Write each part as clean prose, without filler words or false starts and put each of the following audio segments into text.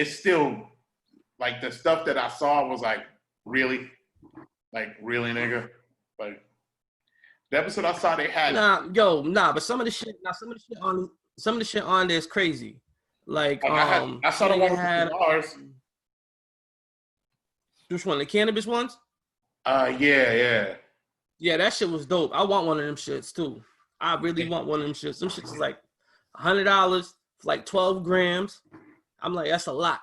it's still like the stuff that I saw was like, really, nigga. Like the episode I saw, they had but some of the shit on there is crazy. Like I saw the one with the cigars. Which one? The cannabis ones? Yeah. Yeah, that shit was dope. I want one of them shits too. I really want one of them shits. Them shits is like $100 for like 12 grams. I'm like, that's a lot.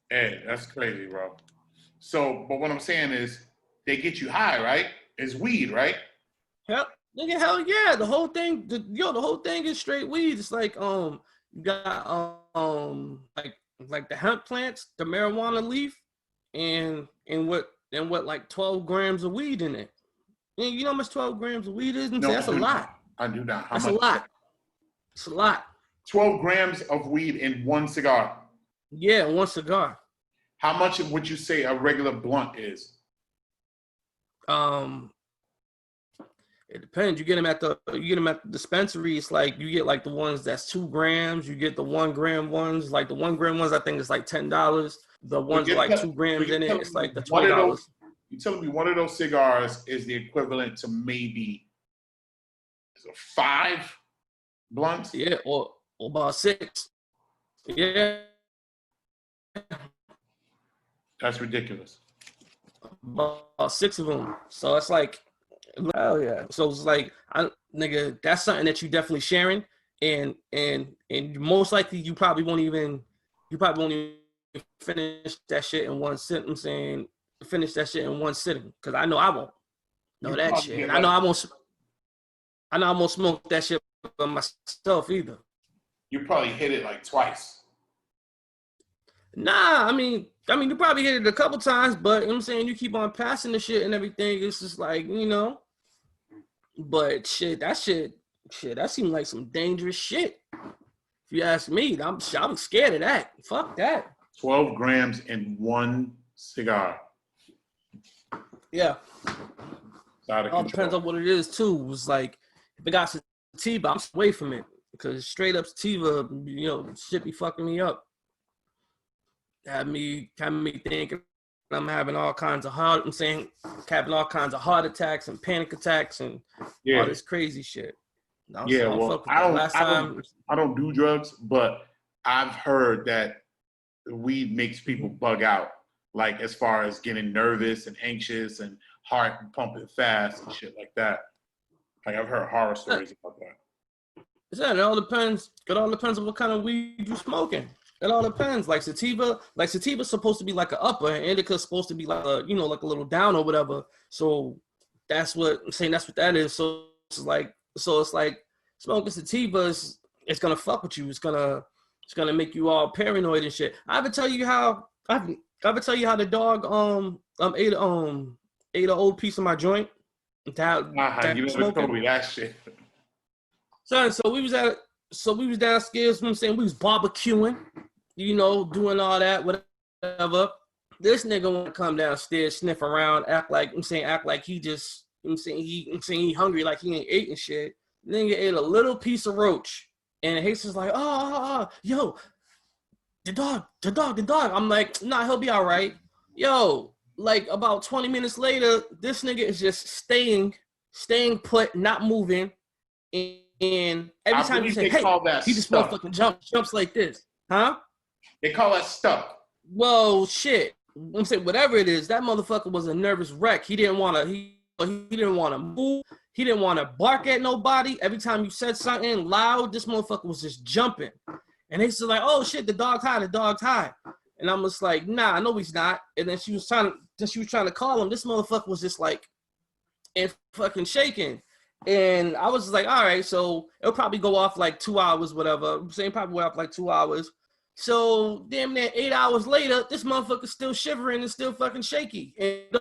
Hey, that's crazy, bro. So, but what I'm saying is, they get you high, right? It's weed, right? Hell yeah. The whole thing is straight weed. It's like you got like the hemp plants, the marijuana leaf, and what like 12 grams of weed in it. And you know how much 12 grams of weed is? No, that's a lot. I do not. That's a lot. It's a lot. 12 grams of weed in one cigar. Yeah, one cigar. How much would you say a regular blunt is? It depends. You get them at the dispensary. It's like you get like the ones that's 2 grams. You get the 1 gram ones. Like the 1 gram ones, I think it's like $10. The ones with like 2 grams in it, it's like the $20. You're telling me one of those cigars is the equivalent to maybe 5 blunts? Yeah, or about 6. Yeah. That's ridiculous. About 6 of them. So it's like, hell yeah. So it's like, nigga, that's something that you definitely sharing, and most likely you probably won't even finish that shit in one sitting. I'm saying finish that shit in one sitting, because I know I won't. Know that shit. And I know I won't smoke that shit by myself either. You probably hit it like twice. Nah, I mean, you probably hit it a couple times, but you know what I'm saying, you keep on passing the shit and everything. It's just like, you know. But that seemed like some dangerous shit. If you ask me, I'm scared of that. Fuck that. 12 grams in one cigar. Yeah. All depends on what it is too. It's like, if it got sativa, I'm away from it, because straight up sativa, you know, shit be fucking me up. Have me thinking I'm having all kinds of heart attacks and panic attacks and all this crazy shit. I don't do drugs, but I've heard that weed makes people bug out, like as far as getting nervous and anxious and heart pumping fast and shit like that. Like I've heard horror stories about that. It all depends. It all depends on what kind of weed you're smoking. It all depends. Like sativa's supposed to be like an upper, and indica's supposed to be like a, you know, like a little down or whatever. So that's what I'm saying. That's what that is. So it's like smoking sativa it's gonna fuck with you. It's gonna make you all paranoid and shit. I ever tell you how the dog ate an old piece of my joint? You never told me that shit. Son, so we was downstairs, you know what I'm saying? We was barbecuing, you know, doing all that, whatever. This nigga want to come downstairs, sniff around, act like he just, you know what I'm saying, he hungry, like he ain't ate and shit. Nigga ate a little piece of roach. And Hastings like, yo, the dog. I'm like, nah, he'll be all right. Yo, like about 20 minutes later, this nigga is just staying put, not moving. And every time you say, hey, he just motherfucking jumps like this. Huh? They call that stuck. Well, shit. I'm saying whatever it is, that motherfucker was a nervous wreck. He didn't want to move. He didn't want to bark at nobody. Every time you said something loud, this motherfucker was just jumping. And they said like, oh shit, the dog's high. And I'm just like, nah, no, he's not. And then she was trying to call him. This motherfucker was just like, and fucking shaking. And I was like, all right, so it'll probably go off like 2 hours, whatever. I'm saying probably went off like 2 hours. So damn near 8 hours later, this motherfucker's still shivering and still fucking shaky and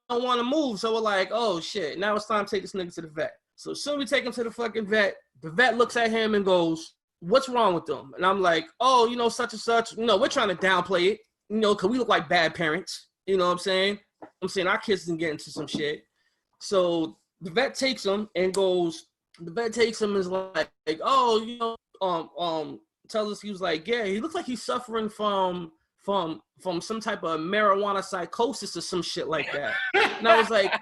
don't want to move. So we're like, oh shit, now it's time to take this nigga to the vet. So as soon as we take him to the fucking vet, the vet looks at him and goes, what's wrong with him? And I'm like, oh, you know, such and such. You know, we're trying to downplay it, you know, because we look like bad parents. You know what I'm saying? Our kids didn't get into some shit. So the vet takes him and is like, oh, you know, tells us, he was like, yeah, he looks like he's suffering from some type of marijuana psychosis or some shit like that. And I was like,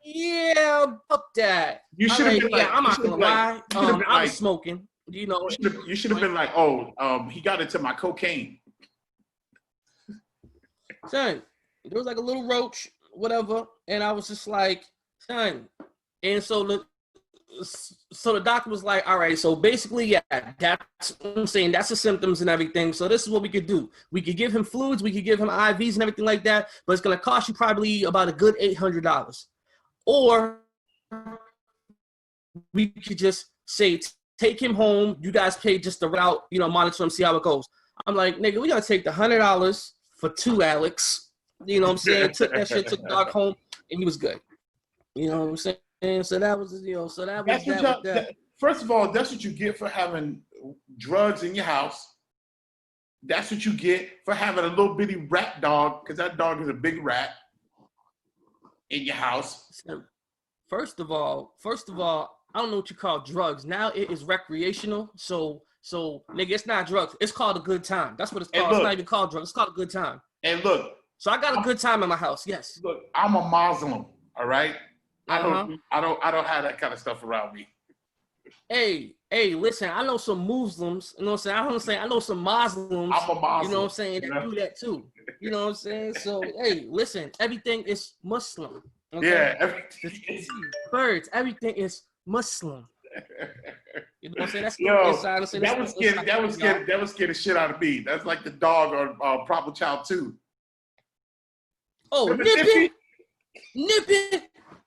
yeah, fuck that. You should have been like, I'm not gonna lie. I was smoking. You know, you should have been like, oh, he got into my cocaine. Son, there was like a little roach, whatever, and I was just like, son. And so the doctor was like, all right, so basically, yeah, that's what I'm saying. That's the symptoms and everything. So this is what we could do. We could give him fluids, we could give him IVs and everything like that, but it's gonna cost you probably about a good $800. Or we could just say, take him home. You guys pay just the route, you know, monitor him, see how it goes. I'm like, nigga, we gotta take the $100 for 2 Alex. You know what I'm saying? Took that shit, took the dog home, and he was good. You know what I'm saying? So that was, you know, so that was that. First of all, that's what you get for having drugs in your house. That's what you get for having a little bitty rat dog, because that dog is a big rat in your house. So, first of all, I don't know what you call drugs. Now it is recreational. So nigga, it's not drugs. It's called a good time. That's what it's called. It's not even called drugs. It's called a good time. And look. So I got a good time in my house. Yes. Look, I'm a Muslim. All right. I don't have that kind of stuff around me. Hey, listen, I know some Muslims, you know what I'm saying? I know some Muslims, I'm a Muslim, you know what I'm saying, that do that too. You know what I'm saying? So, hey, listen, everything is Muslim. Okay? Yeah, everything. Birds, everything is Muslim. You know what I'm saying? That's that would scare the shit out of me. That's like the dog on Proper Child 2. Oh, Nippy.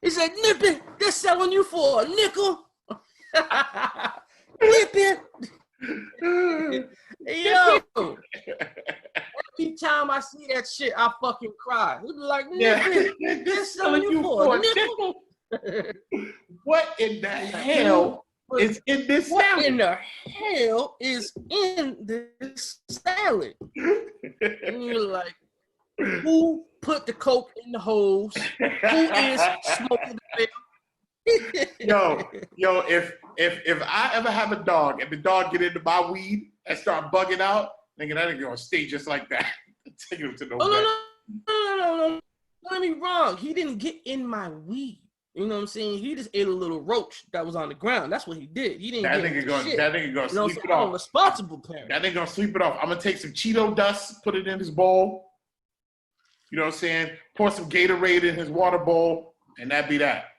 He said, Nippy, they're selling you for a nickel. Nippy. Yo. Every time I see that shit, I fucking cry. He be like, Nippy, they're selling you for a nickel. What in the hell is in this salad? What in the hell is in this salad? And you're like, who put the coke in the hose? Who is smoking the Yo, if I ever have a dog and the dog get into my weed and start bugging out, nigga, that nigga gonna stay just like that. Take him to the No. Don't get me wrong. He didn't get in my weed. You know what I'm saying? He just ate a little roach that was on the ground. That's what he did. He didn't that get nigga gonna shit. That nigga gonna sweep it I'm off. a responsible parent. That nigga gonna sweep it off. I'm gonna take some Cheeto dust, put it in his bowl. You know what I'm saying? Pour some Gatorade in his water bowl, and that be that.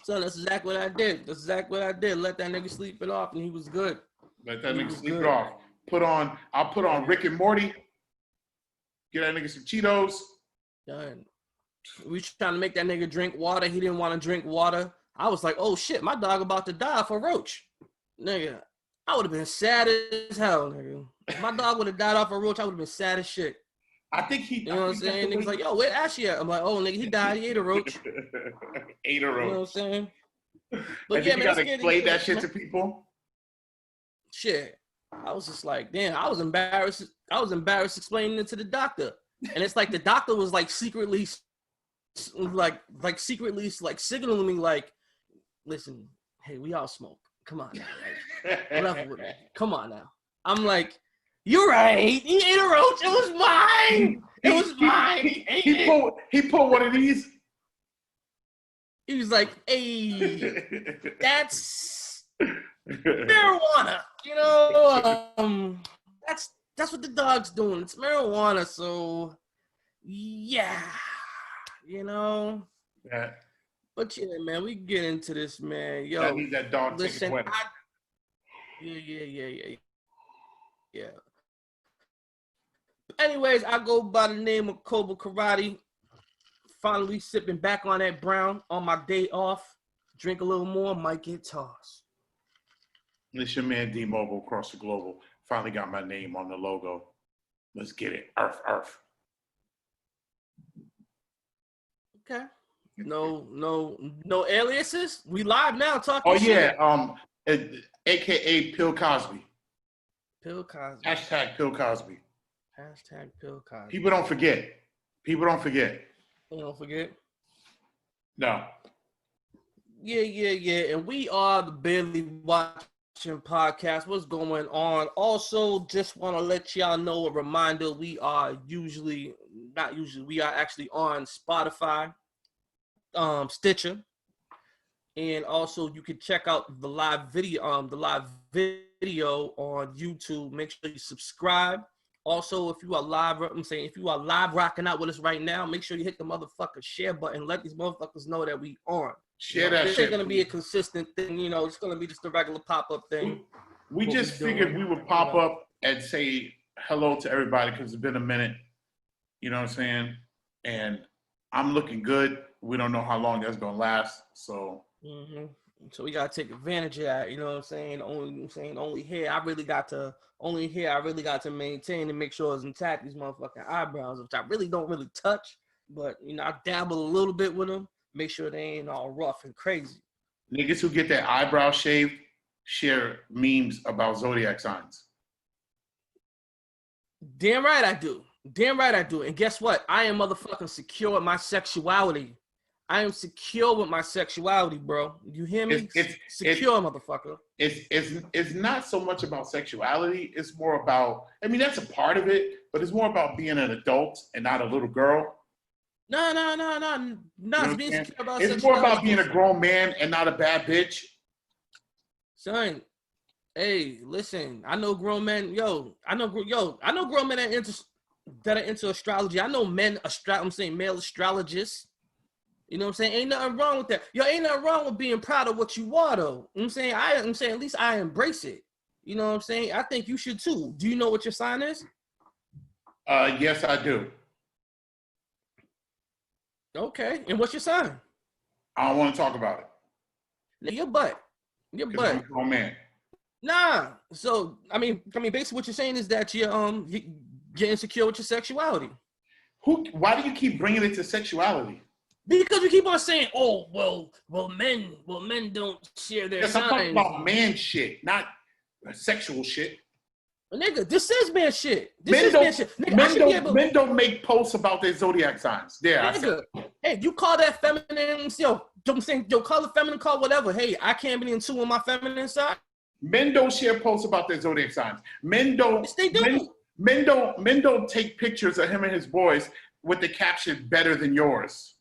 So that's exactly what I did. Let that nigga sleep it off, and he was good. Let that nigga sleep it off. I'll put on Rick and Morty. Get that nigga some Cheetos. Done. We trying to make that nigga drink water. He didn't want to drink water. I was like, oh shit, my dog about to die off a roach. Nigga, I would have been sad as hell, nigga. If my dog would have died off a roach, I would have been sad as shit. I think he. You know what I'm saying? Niggas like, yo, where Ashley at? I'm like, oh, nigga, he died. He ate a roach. Ate a roach. You know what I'm saying? But yeah, you gotta explain that shit to people. Shit. I was just like, damn, I was embarrassed explaining it to the doctor. And it's like the doctor was like secretly signaling me like, listen, hey, we all smoke. Come on now. Like, whatever with me. Come on now. I'm like, you're right. He ate a roach. It was mine. He pulled one of these. He was like, hey, that's marijuana. You know, that's what the dog's doing. It's marijuana. So, yeah, you know. Yeah. But yeah, man, we get into this, man. Yo, I need that dog listen, taken away. Yeah. Anyways, I go by the name of Cobra Karate. Finally sipping back on that brown on my day off. Drink a little more, might get tossed. It's your man D Mobile across the global. Finally got my name on the logo. Let's get it. Arf. Okay. No aliases. We live now talking shit. AKA Pill Cosby. Pill Cosby. Hashtag Pill Cosby. Hashtag Pill Cosby. People don't forget. You don't forget? No. Yeah. And we are the Barely Watching Podcast. What's going on? Also, just want to let y'all know a reminder, we are we are actually on Spotify, Stitcher, and also you can check out the live video on YouTube. Make sure you subscribe. Also, if you are live rocking out with us right now, make sure you hit the motherfucking share button. Let these motherfuckers know that we on. Share that This shit. ain't gonna be a consistent thing, it's gonna be just a regular pop-up thing. We just figured we would pop up and say hello to everybody because it's been a minute. You know what I'm saying? And I'm looking good. We don't know how long that's gonna last. So So we gotta take advantage of that. You know what I'm saying? Only hair I really got to maintain and make sure it's intact. These motherfucking eyebrows, which I really don't really touch, but I dabble a little bit with them. Make sure they ain't all rough and crazy. Niggas who get their eyebrow shaved share memes about zodiac signs. Damn right I do. And guess what? I am motherfucking secure with my sexuality. I am secure with my sexuality, bro. You hear me? Secure, motherfucker. It's not so much about sexuality. It's more about, that's a part of it, but it's more about being an adult and not a little girl. No. It's being secure about it's more about being a grown man and not a bad bitch. Son, hey, listen. I know grown men. I know grown men that are into astrology. I know male astrologists. You know what I'm saying? Ain't nothing wrong with that. Ain't nothing wrong with being proud of what you are, though. You know what I'm saying? At least I embrace it. You know what I'm saying? I think you should too. Do you know what your sign is? Yes, I do. Okay. And what's your sign? I don't want to talk about it. Your butt. I'm a grown man. Nah. So basically what you're saying is that you're insecure with your sexuality. Why do you keep bringing it to sexuality? Because we keep on saying, oh, well, men don't share their signs. I'm talking about man shit, not sexual shit. Nigga, this is man shit. Men don't make posts about their zodiac signs. Nigga, hey, you call that feminine? I'm saying, call it feminine, call whatever. Hey, I can't be in tune with my feminine side. Men don't share posts about their zodiac signs. Men don't. Yes, they do. Men don't take pictures of him and his boys with the caption "better than yours."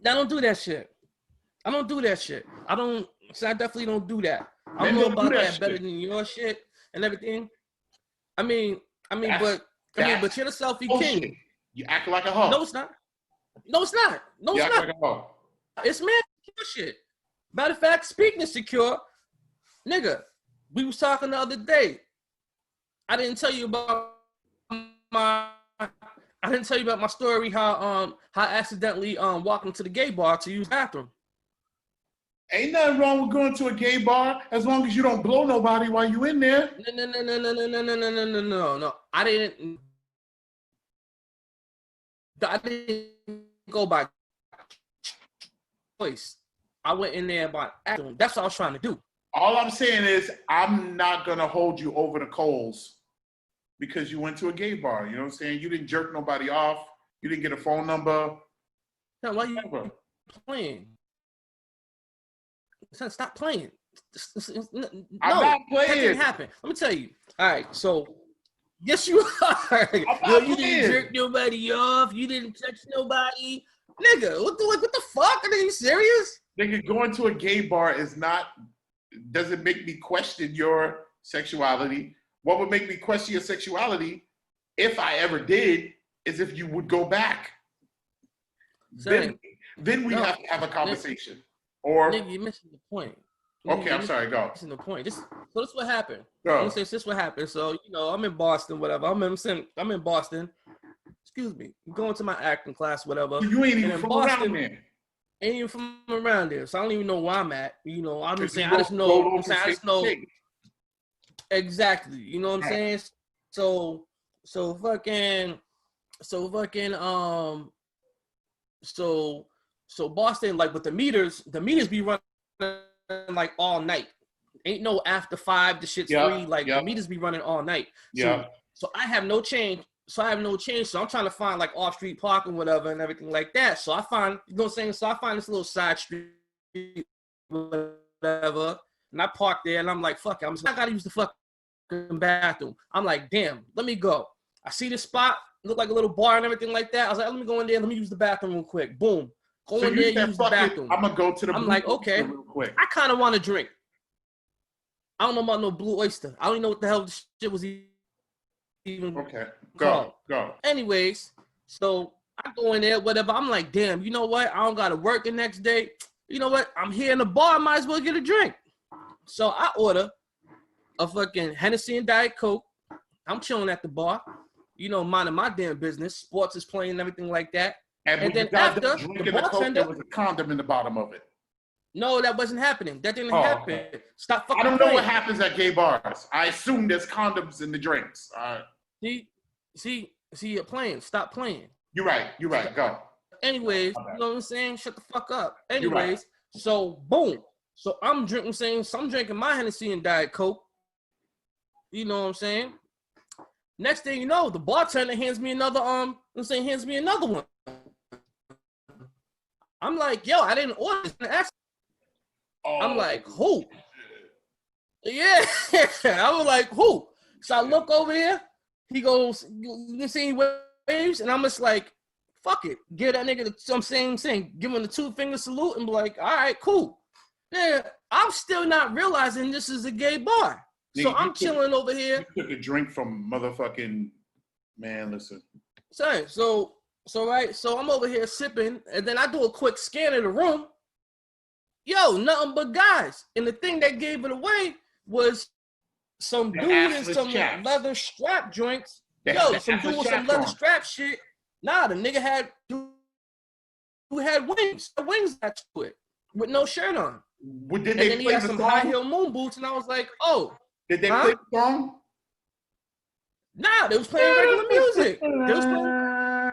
I don't do that shit. I definitely don't do that. I don't know about that better than your shit and everything. But you're the selfie king. You act like a hoe. No, it's not. You act like a hoe. It's man shit. Matter of fact, speaking of secure, nigga, we was talking the other day. I didn't tell you about my story how I accidentally walked into the gay bar to use the bathroom. Ain't nothing wrong with going to a gay bar as long as you don't blow nobody while you in there. No. I didn't go by choice. I went in there by accident. That's what I was trying to do. All I'm saying is I'm not gonna hold you over the coals because you went to a gay bar. You know what I'm saying? You didn't jerk nobody off. You didn't get a phone number. No, why you playing? Son, stop playing. I'm not playing. That didn't happen. Let me tell you. All right, so yes, you are. You didn't jerk nobody off. You didn't text nobody. Nigga, what the fuck? Are you serious? Nigga, going to a gay bar doesn't make me question your sexuality. What would make me question your sexuality, if I ever did, is if you would go back. Then we have to have a conversation. Nigga, you're missing the point. Okay, I'm sorry, go. Missing the point. This is what happened. Go. This is what happened. So, I'm in Boston, whatever. I'm in Boston. Excuse me. I'm going to my acting class, whatever. You ain't even from around there. Ain't even from around there. So I don't even know where I'm at. I'm just saying, I just know. Exactly. You know what I'm saying? So Boston, like with the meters be running like all night. Ain't no after 5, the shit's free. Like the meters be running all night. Yeah. So I have no change. So I'm trying to find like off-street parking, whatever, and everything like that. So I find, you know what I'm saying? So I find this little side street whatever. And I parked there, and I'm like, fuck it. I gotta use the fucking bathroom. I'm like, damn, let me go. I see the spot, look like a little bar and everything like that. I was like, let me go in there, let me use the bathroom real quick. Boom. Go in there, use the bathroom. I'm gonna go to the I'm like, okay, real quick. I kind of want to drink. I don't know about no Blue Oyster. I don't even know what the hell this shit was even called. Go. Anyways, so I go in there, whatever. I'm like, damn, you know what? I don't gotta work the next day. You know what? I'm here in the bar. I might as well get a drink. So I order a fucking Hennessy and Diet Coke. I'm chilling at the bar, you know, minding my damn business. Sports is playing and everything like that. And then after, the bartender, there was a condom in the bottom of it. No, that wasn't happening. That didn't happen. Okay. Stop fucking I don't playing. know what happens at gay bars. I assume there's condoms in the drinks. See, you're playing. Stop playing. You're right. Go. Anyways, you know what I'm saying? Shut the fuck up. Anyways, so boom. So I'm drinking, I'm drinking my Hennessy and Diet Coke. You know what I'm saying? Next thing you know, the bartender hands me another one. I'm like, yo, I didn't order this. I'm like, who? Yeah. I was like, who? So I look over here. He goes, you see waves? And I'm just like, fuck it. Give that nigga give him the 2-finger salute and be like, all right, cool. Yeah, I'm still not realizing this is a gay bar. So I'm chilling over here. You took a drink from motherfucking, man, listen. Sorry, so I'm over here sipping, and then I do a quick scan of the room. Yo, nothing but guys. And the thing that gave it away was some dude in some leather strap joints. Some dude with some leather strap shit. Nah, the nigga had wings attached to it with no shirt on. Did they and then he had some high heel moon boots, and I was like, oh. Did they play the song? Nah, they was playing regular music. Nah.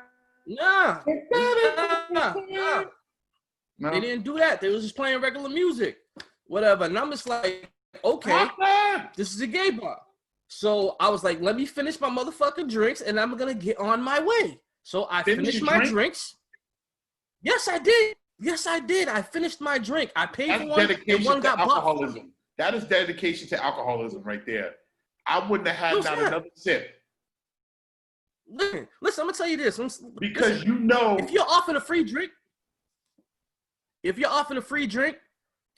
No. They didn't do that. They was just playing regular music. Whatever. And I'm just like, okay, this is a gay bar. So I was like, let me finish my motherfucking drinks, and I'm going to get on my way. So I finished my drinks. Yes, I did. I finished my drink. I paid for one, and one got bought. That is dedication to alcoholism right there. I wouldn't have had not another sip. Listen, I'm going to tell you this. Because you know. If you're offering a free drink,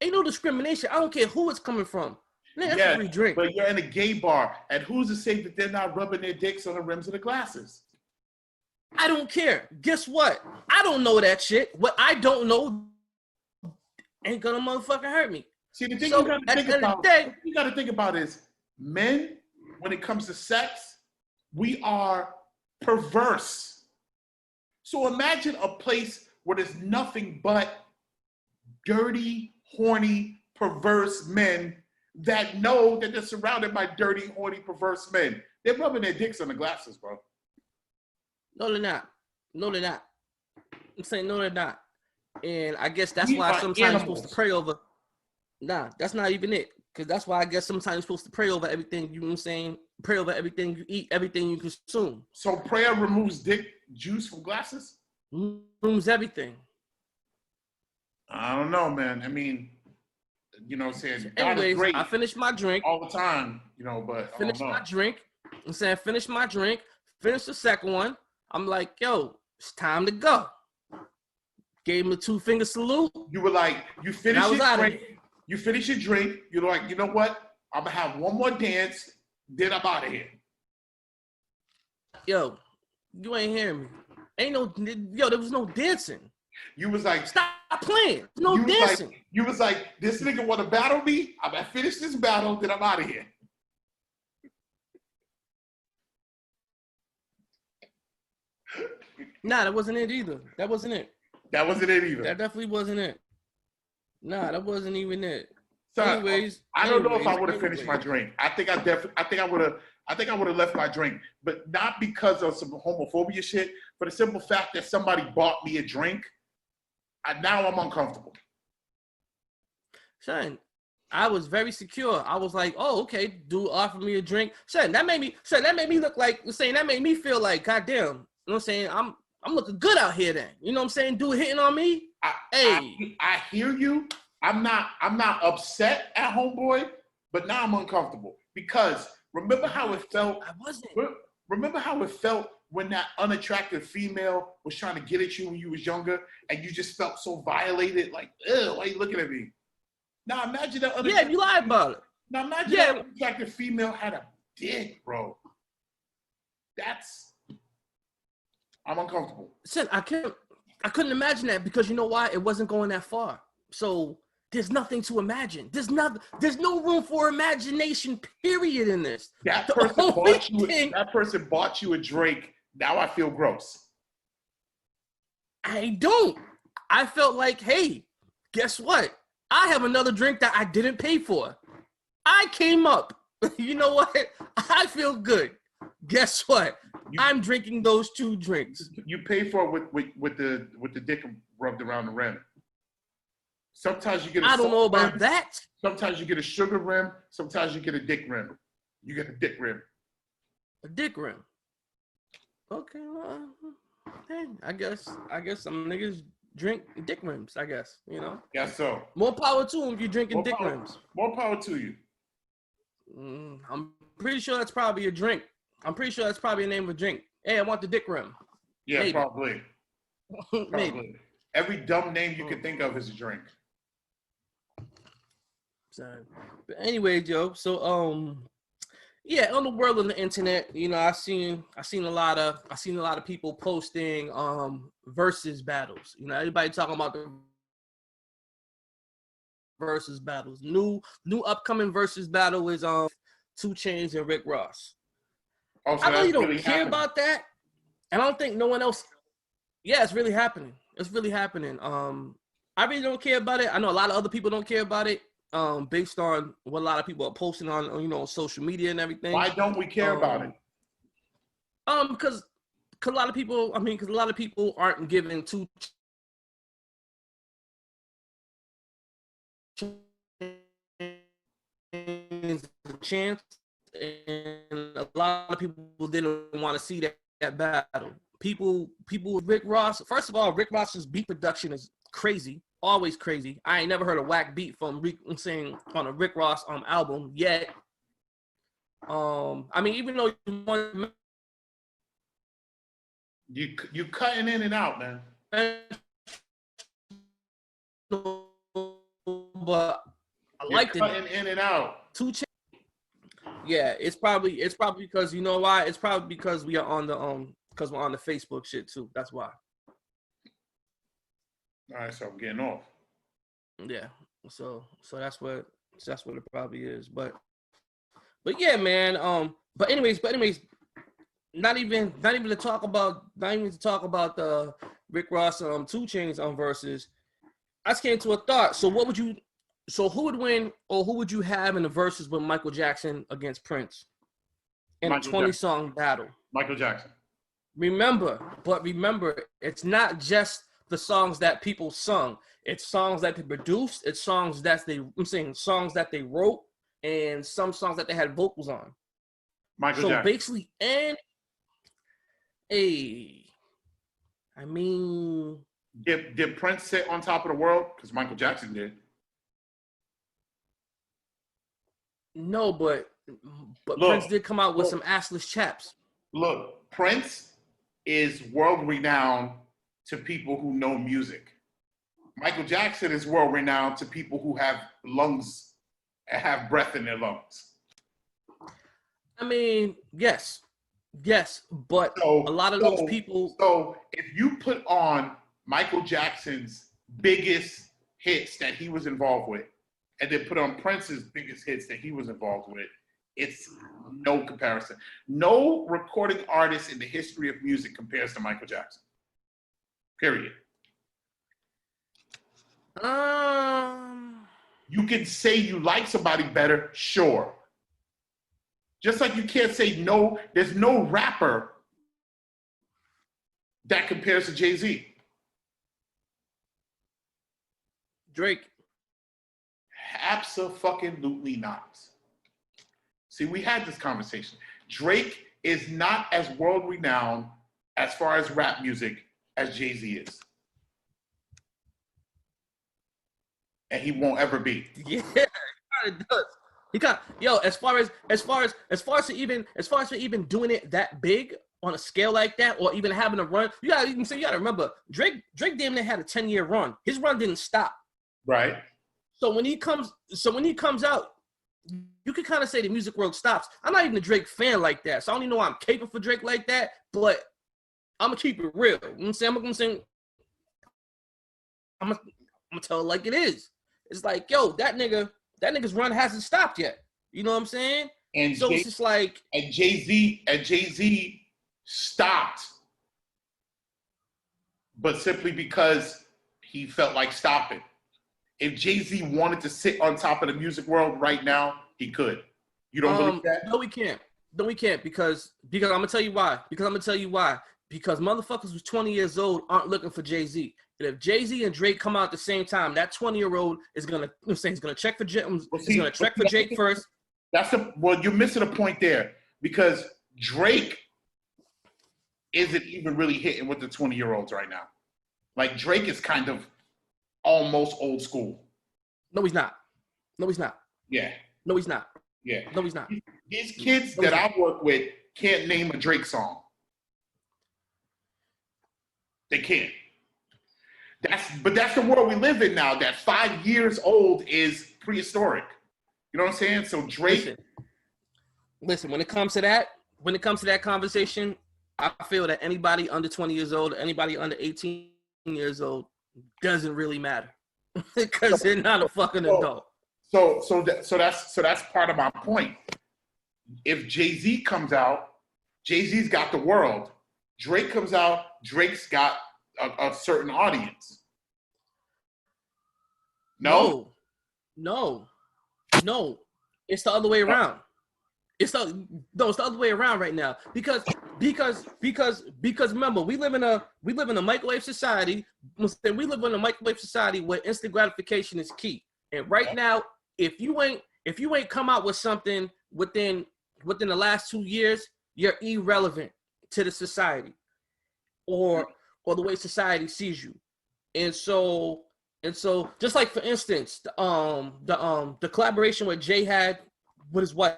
ain't no discrimination. I don't care who it's coming from. Man, that's a free drink. But you're in a gay bar, and who's to say that they're not rubbing their dicks on the rims of the glasses? I don't care. Guess what? I don't know that shit. What I don't know ain't gonna motherfucking hurt me. See, the thing you gotta think about is men, when it comes to sex, we are perverse. So imagine a place where there's nothing but dirty, horny, perverse men that know that they're surrounded by dirty, horny, perverse men. They're rubbing their dicks on the glasses, bro. No, they're not. I'm saying no, they're not. And I guess that's why sometimes you're supposed to pray over. Nah, that's not even it. Because that's why I guess sometimes you're supposed to pray over everything, you know what I'm saying? Pray over everything you eat, everything you consume. So prayer removes dick juice from glasses? Removes everything. I don't know, man. I mean, you know what I'm saying? Anyways, great I finished my drink. All the time, you know, but finish my drink. Finish the second one. I'm like, yo, it's time to go. Gave him a 2-finger salute. You were like, you finish your drink. You finish your drink. You're like, you know what? I'm going to have one more dance. Then I'm out of here. Yo, you ain't hearing me. There was no dancing. You was like, stop playing. No dancing. You was like, this nigga want to battle me? I'm going to finish this battle. Then I'm out of here. Nah, that wasn't it either. That wasn't it. That definitely wasn't it. Nah, that wasn't even it. So, I don't know if I would have finished my drink. I think I would have left my drink, but not because of some homophobia shit, but the simple fact that somebody bought me a drink. Now I'm uncomfortable. Son, I was very secure. I was like, oh, okay, dude offered me a drink. Son, that made me look like, that made me feel like, goddamn, you know what I'm saying? I'm looking good out here then. You know what I'm saying? Dude hitting on me. I hear you, I'm not upset at Homeboy, but now I'm uncomfortable because remember how it felt. I wasn't. Remember how it felt when that unattractive female was trying to get at you when you was younger, and you just felt so violated, like, ew, why are you looking at me? Now imagine that. Yeah, you lied about it. Now imagine that unattractive female had a dick, bro. I'm uncomfortable. Listen, I couldn't imagine that because you know why? It wasn't going that far. So there's nothing to imagine. There's no room for imagination, period, in this. That person bought you a drink. Now I feel gross. I don't. I felt like, hey, guess what? I have another drink that I didn't pay for. I came up. You know what? I feel good. Guess what? I'm drinking those 2 drinks. You pay for it with the dick rubbed around the rim. Sometimes you get I don't know about that. Sometimes you get a sugar rim. Sometimes you get a dick rim. You get a dick rim. A dick rim. Okay, well, hey, I guess some niggas drink dick rims, I guess, you know? Guess so. More power to them if you're drinking dick rims. More power to you. I'm pretty sure that's probably a drink. I'm pretty sure that's probably the name of a drink. Hey, I want the dick rim. Yeah, maybe. Probably. Maybe. Every dumb name you can think of is a drink. Sorry. But anyway, Joe, so yeah, on the world of the internet, you know, I seen a lot of people posting versus battles. You know, everybody talking about the versus battles. New upcoming versus battle is 2 Chainz and Rick Ross. Oh, so I really don't care happening. about that. And I don't think no one else. Yeah, it's really happening. It's really happening. I really don't care about it. I know a lot of other people don't care about it. Based on what a lot of people are posting on, you know, social media and everything. Why don't we care about it? Because a lot of people, aren't given 2 Chainz a chance, and a lot of people didn't want to see that battle. People with Rick Ross. First of all, Rick Ross's beat production is crazy. Always crazy. I ain't never heard a whack beat from on a Rick Ross album yet. I mean, even though you cutting in and out, man. But I liked it. Cutting in and out. 2 Chainz. Yeah, it's probably because you know why? It's probably because we are on the because we're on the Facebook shit too. That's why. All right, so I'm getting off. Yeah, so that's what it probably is. But yeah, man. But anyways, not even to talk about the Rick Ross 2 Chainz versus. I just came to a thought. So who would win, or who would you have in the verses with Michael Jackson against Prince in a 20-song battle? Michael Jackson. Remember, it's not just the songs that people sung. It's songs that they produced. It's songs that they wrote, and some songs that they had vocals on. Michael Jackson. Basically, I mean, did Prince sit on top of the world? Because Michael Jackson did. No, but Prince did come out with some assless chaps. Look, Prince is world renowned to people who know music. Michael Jackson is world renowned to people who have lungs and have breath in their lungs. I mean, yes, but a lot of those people. So if you put on Michael Jackson's biggest hits that he was involved with, and then put on Prince's biggest hits that he was involved with, it's no comparison. No recording artist in the history of music compares to Michael Jackson. Period. You can say you like somebody better, sure. Just like you can't say no, there's no rapper that compares to Jay-Z. Drake. Abso-fucking-lutely not. See, we had this conversation. Drake is not as world-renowned as far as rap music as Jay-Z is. and he won't ever be. Yeah, he kind of does. He kind yo, as far as even doing it that big on a scale like that, or even having a run, you gotta remember, Drake damn near had a 10-year run. His run didn't stop. Right. So when he comes out, you can kind of say the music world stops. I'm not even a Drake fan like that, so I don't even know why I'm caping for Drake like that. But I'm gonna keep it real. You know what I'm saying? I'm gonna tell it like it is. It's like, yo, that nigga's run hasn't stopped yet. You know what I'm saying? And so it's just like, and Jay-Z stopped, but simply because he felt like stopping. If Jay-Z wanted to sit on top of the music world right now, he could. You don't believe that? No, we can't. No, we can't because I'm gonna tell you why. Because motherfuckers who's 20 years old aren't looking for Jay-Z. And if Jay-Z and Drake come out at the same time, that 20-year-old is gonna, he's gonna check for Jake. He's gonna check for Jake first. You're missing a point there because Drake isn't even really hitting with the 20-year-olds right now. Like Drake is kind of almost old school. No, he's not. Yeah. No, he's not. Yeah. No, he's not. These kids that I work with can't name a Drake song. They can't. That's the world we live in now. That 5 years old is prehistoric. You know what I'm saying? So Drake. Listen. When it comes to that conversation, I feel that anybody under 20 years old, anybody under 18 years old, doesn't really matter because they're not a fucking adult. So that's part of my point. If Jay-Z comes out, Jay-Z's got the world. Drake comes out, Drake's got a certain audience. No. It's the other way around. It's the other way around right now because remember we live in a microwave society. We live in a microwave society where instant gratification is key. And right now, if you ain't come out with something within the last 2 years, you're irrelevant to the society or the way society sees you. And so just like for instance, the collaboration with Jay had with his wife,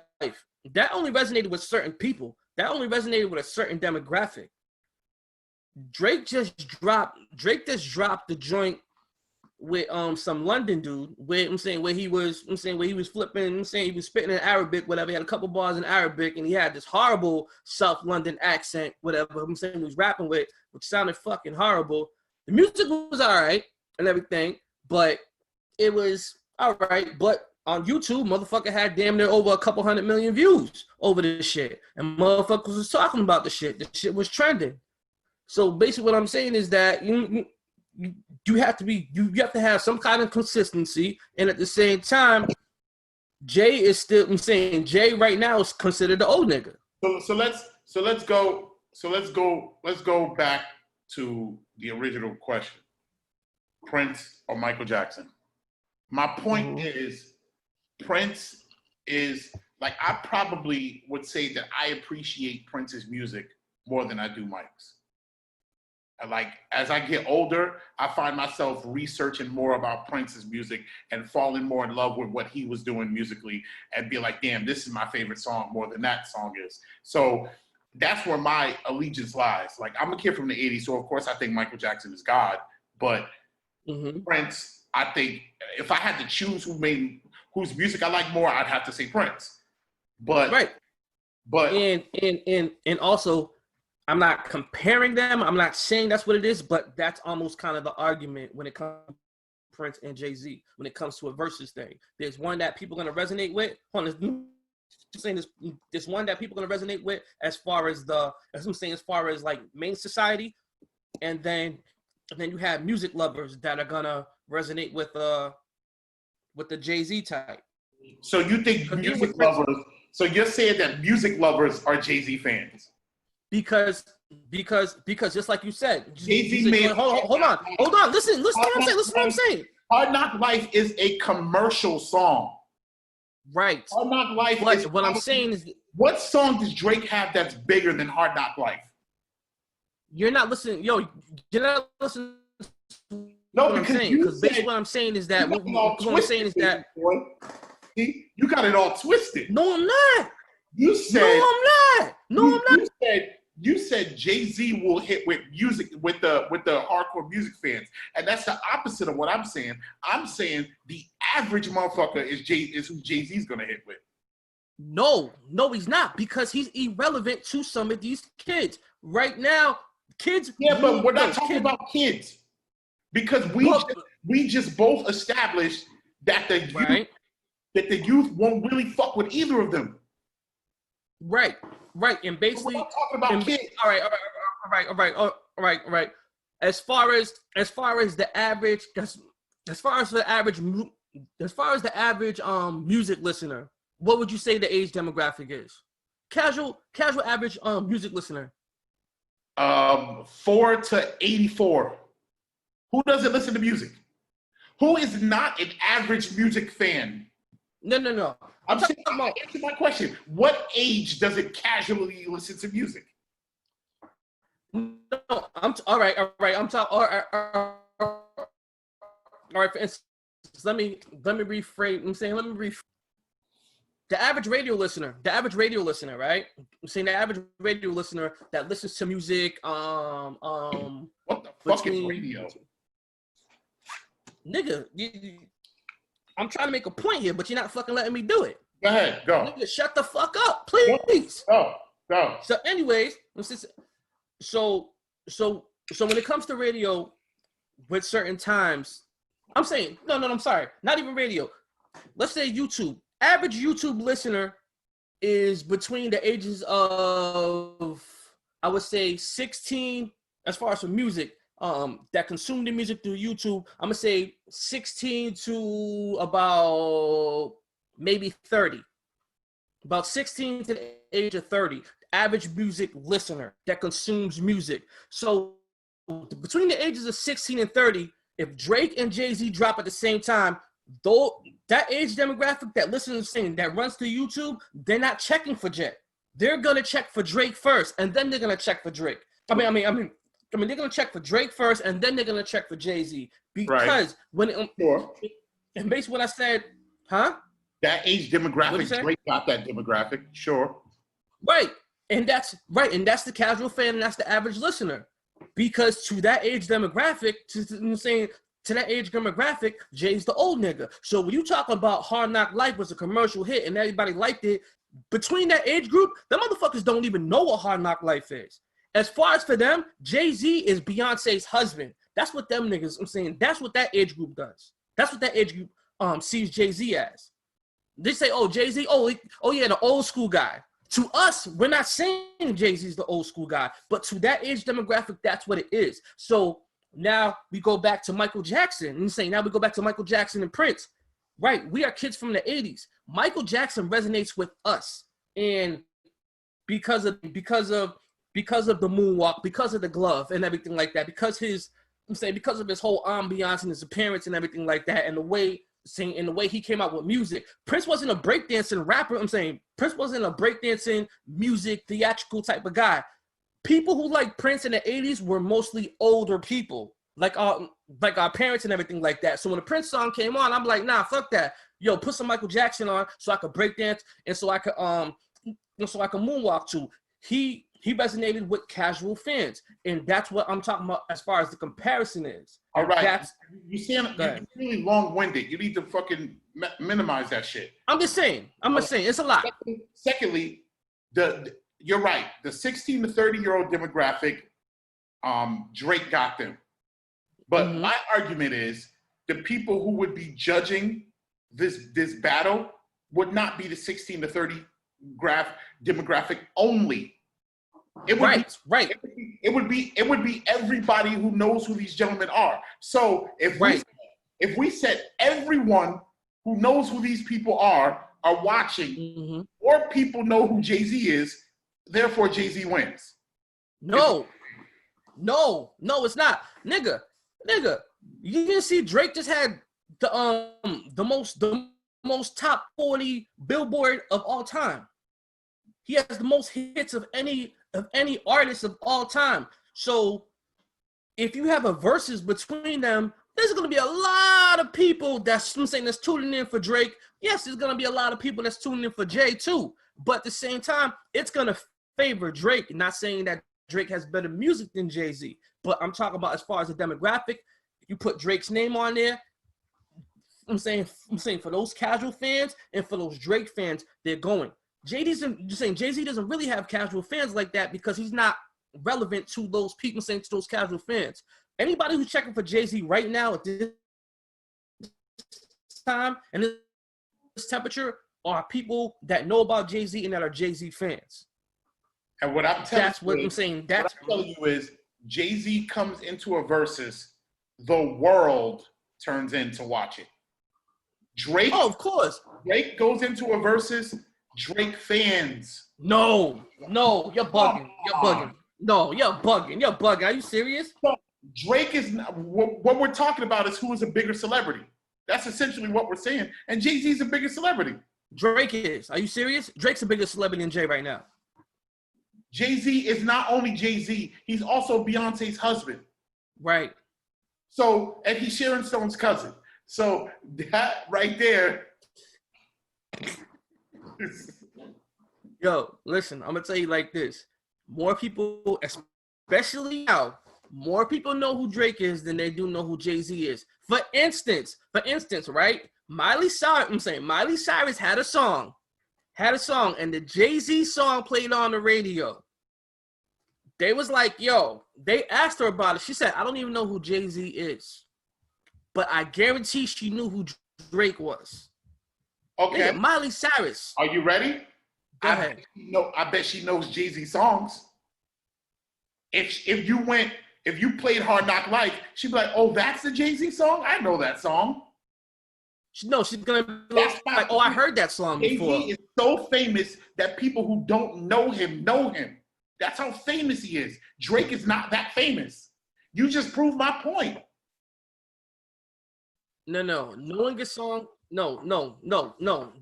that only resonated with certain people. That only resonated with a certain demographic. Drake just dropped the joint with some London dude where he was flipping, he was spitting in Arabic, whatever. He had a couple bars in Arabic and he had this horrible South London accent, whatever. He was rapping with, which sounded fucking horrible. The music was all right and everything, but it was all right. But on YouTube, motherfucker had damn near over a couple 100 million views over this shit. And motherfuckers was talking about the shit. The shit was trending. So basically what I'm saying is that you have to have some kind of consistency. And at the same time, Jay right now is considered the old nigga. So let's go back to the original question. Prince or Michael Jackson? My point is Prince is like, I probably would say that I appreciate Prince's music more than I do Mike's. Like, as I get older, I find myself researching more about Prince's music and falling more in love with what he was doing musically and be like, damn, this is my favorite song more than that song is. So that's where my allegiance lies. Like, I'm a kid from the 80s, so of course I think Michael Jackson is God, but Prince, I think if I had to choose whose music I like more, I'd have to say Prince. But and also, I'm not comparing them. I'm not saying that's what it is, but that's almost kind of the argument when it comes to Prince and Jay-Z. When it comes to a versus thing, there's one that people are gonna resonate with. There's one that people are gonna resonate with as far as like main society, and then you have music lovers that are gonna resonate with the Jay-Z type. So you think music lovers? So you're saying that music lovers are Jay-Z fans? Because just like you said, Jay-Z made. Hold on. Listen what I'm saying. Hard Knock Life is a commercial song. Right. Hard Knock Life. But what I'm saying is, what song does Drake have that's bigger than Hard Knock Life? You're not listening. You're not listening to No, what I'm because saying. you Because basically said what I'm saying is that you got it all what I'm saying is twisted, that boy. See, you got it all twisted. no, I'm not. You No, said I'm not. No, I'm not. you said Jay-Z will hit with music with the hardcore music fans, and that's the opposite of what I'm saying. I'm saying the average motherfucker is who Jay-Z's gonna hit with. No, he's not, because he's irrelevant to some of these kids right now. Kids, Yeah, but we're not talking about kids, because we just both established that the youth won't really fuck with either of them. Right, and basically, We're not talking about kids. All right. As far as the average, as far as the average music listener, what would you say the age demographic is? Casual average music listener. 4 to 84. Who doesn't listen to music? Who is not an average music fan? No. I'm saying, answer my question. What age does it casually listen to music? No, all right. I'm talking. All right. For instance, let me rephrase. Let me rephrase. The average radio listener, right? I'm saying the average radio listener that listens to music. What the fuck is radio? Nigga, I'm trying to make a point here, but you're not fucking letting me do it. Go ahead, go. Nigga, shut the fuck up, please. Go. So, anyways, so when it comes to radio, with certain times, I'm saying no. I'm sorry, not even radio. Let's say YouTube. Average YouTube listener is between the ages of, I would say, 16, as far as for music, that consume the music through YouTube. I'm gonna say 16 to about maybe 30. About 16 to the age of 30, average music listener that consumes music. So between the ages of 16 and 30, if Drake and Jay-Z drop at the same time, though that age demographic that listens to that runs through YouTube, they're not checking for Jay. They're gonna check for Drake first, and then they're gonna check for Drake. I mean, they're gonna check for Drake first, and then they're gonna check for Jay-Z, because sure. And basically what I said, huh? That age demographic, Drake got that demographic, sure. Right, and that's the casual fan, and that's the average listener, because to that age demographic, to that age demographic, Jay's the old nigga. So when you talk about Hard Knock Life was a commercial hit and everybody liked it, between that age group, the motherfuckers don't even know what Hard Knock Life is. As far as for them, Jay-Z is Beyonce's husband. That's what them niggas, that's what that age group does. That's what that age group sees Jay-Z as. They say, oh, Jay-Z, oh yeah, the old school guy. To us, we're not saying Jay-Z's the old school guy, but to that age demographic, that's what it is. So now we go back to Michael Jackson and Prince. Right, we are kids from the 80s. Michael Jackson resonates with us, and because of the moonwalk, because of the glove and everything like that, because of his whole ambiance and his appearance and everything like that, and the way he came out with music. Prince wasn't a breakdancing rapper. Prince wasn't a breakdancing music theatrical type of guy. People who like Prince in the 80s were mostly older people, like our parents and everything like that. So when the Prince song came on, I'm like, nah, fuck that. Yo, put some Michael Jackson on so I could breakdance and so I could moonwalk to. He resonated with casual fans, and that's what I'm talking about as far as the comparison is. All right, you're really long-winded. You need to fucking minimize that shit. I'm just saying it's a lot. Secondly, you're right. The 16 to 30-year-old demographic, Drake got them. But my argument is the people who would be judging this battle would not be the 16 to 30 demographic only. It would be everybody who knows who these gentlemen are. So if we said everyone who knows who these people are watching, or people know who Jay-Z is, therefore Jay-Z wins. No, it's not. Nigga, you didn't see Drake just had the most top 40 Billboard of all time. He has the most hits of any artist of all time. So if you have a versus between them, there's gonna be a lot of people that's tuning in for Drake. Yes, there's gonna be a lot of people that's tuning in for Jay too. But at the same time, it's gonna favor Drake. Not saying that Drake has better music than Jay-Z, but I'm talking about as far as the demographic. You put Drake's name on there. I'm saying for those casual fans and for those Drake fans, they're going. Jay-Z doesn't really have casual fans like that because he's not relevant to those people, to those casual fans. Anybody who's checking for Jay-Z right now at this time and this temperature are people that know about Jay-Z and that are Jay-Z fans. And what I'm telling that's what I'm saying. That's what I'm telling you is Jay-Z comes into a versus, the world turns in to watch it. Drake, of course. Drake goes into a versus, Drake fans. No, you're bugging. You're bugging. No, you're bugging. Are you serious? Drake is not, what we're talking about is who is a bigger celebrity. That's essentially what we're saying. And Jay-Z's a bigger celebrity. Drake is. Are you serious? Drake's a bigger celebrity than Jay right now. Jay-Z is not only Jay-Z, he's also Beyonce's husband. Right. So, and he's Sharon Stone's cousin. So that right there. Yo, listen, I'm going to tell you like this. More people, especially now, more people know who Drake is than they do know who Jay-Z is. For instance, right? Miley Cyrus had a song, and the Jay-Z song played on the radio. They was like, yo, they asked her about it. She said, I don't even know who Jay-Z is, but I guarantee she knew who Drake was. Okay. Yeah, Miley Cyrus. Are you ready? Go ahead. I bet she knows Jay-Z songs. If you played Hard Knock Life, she'd be like, oh, that's the Jay-Z song? I know that song. She's going to be like, oh, I heard that song before. Jay-Z is so famous that people who don't know him know him. That's how famous he is. Drake is not that famous. You just proved my point. No. Knowing a song, no.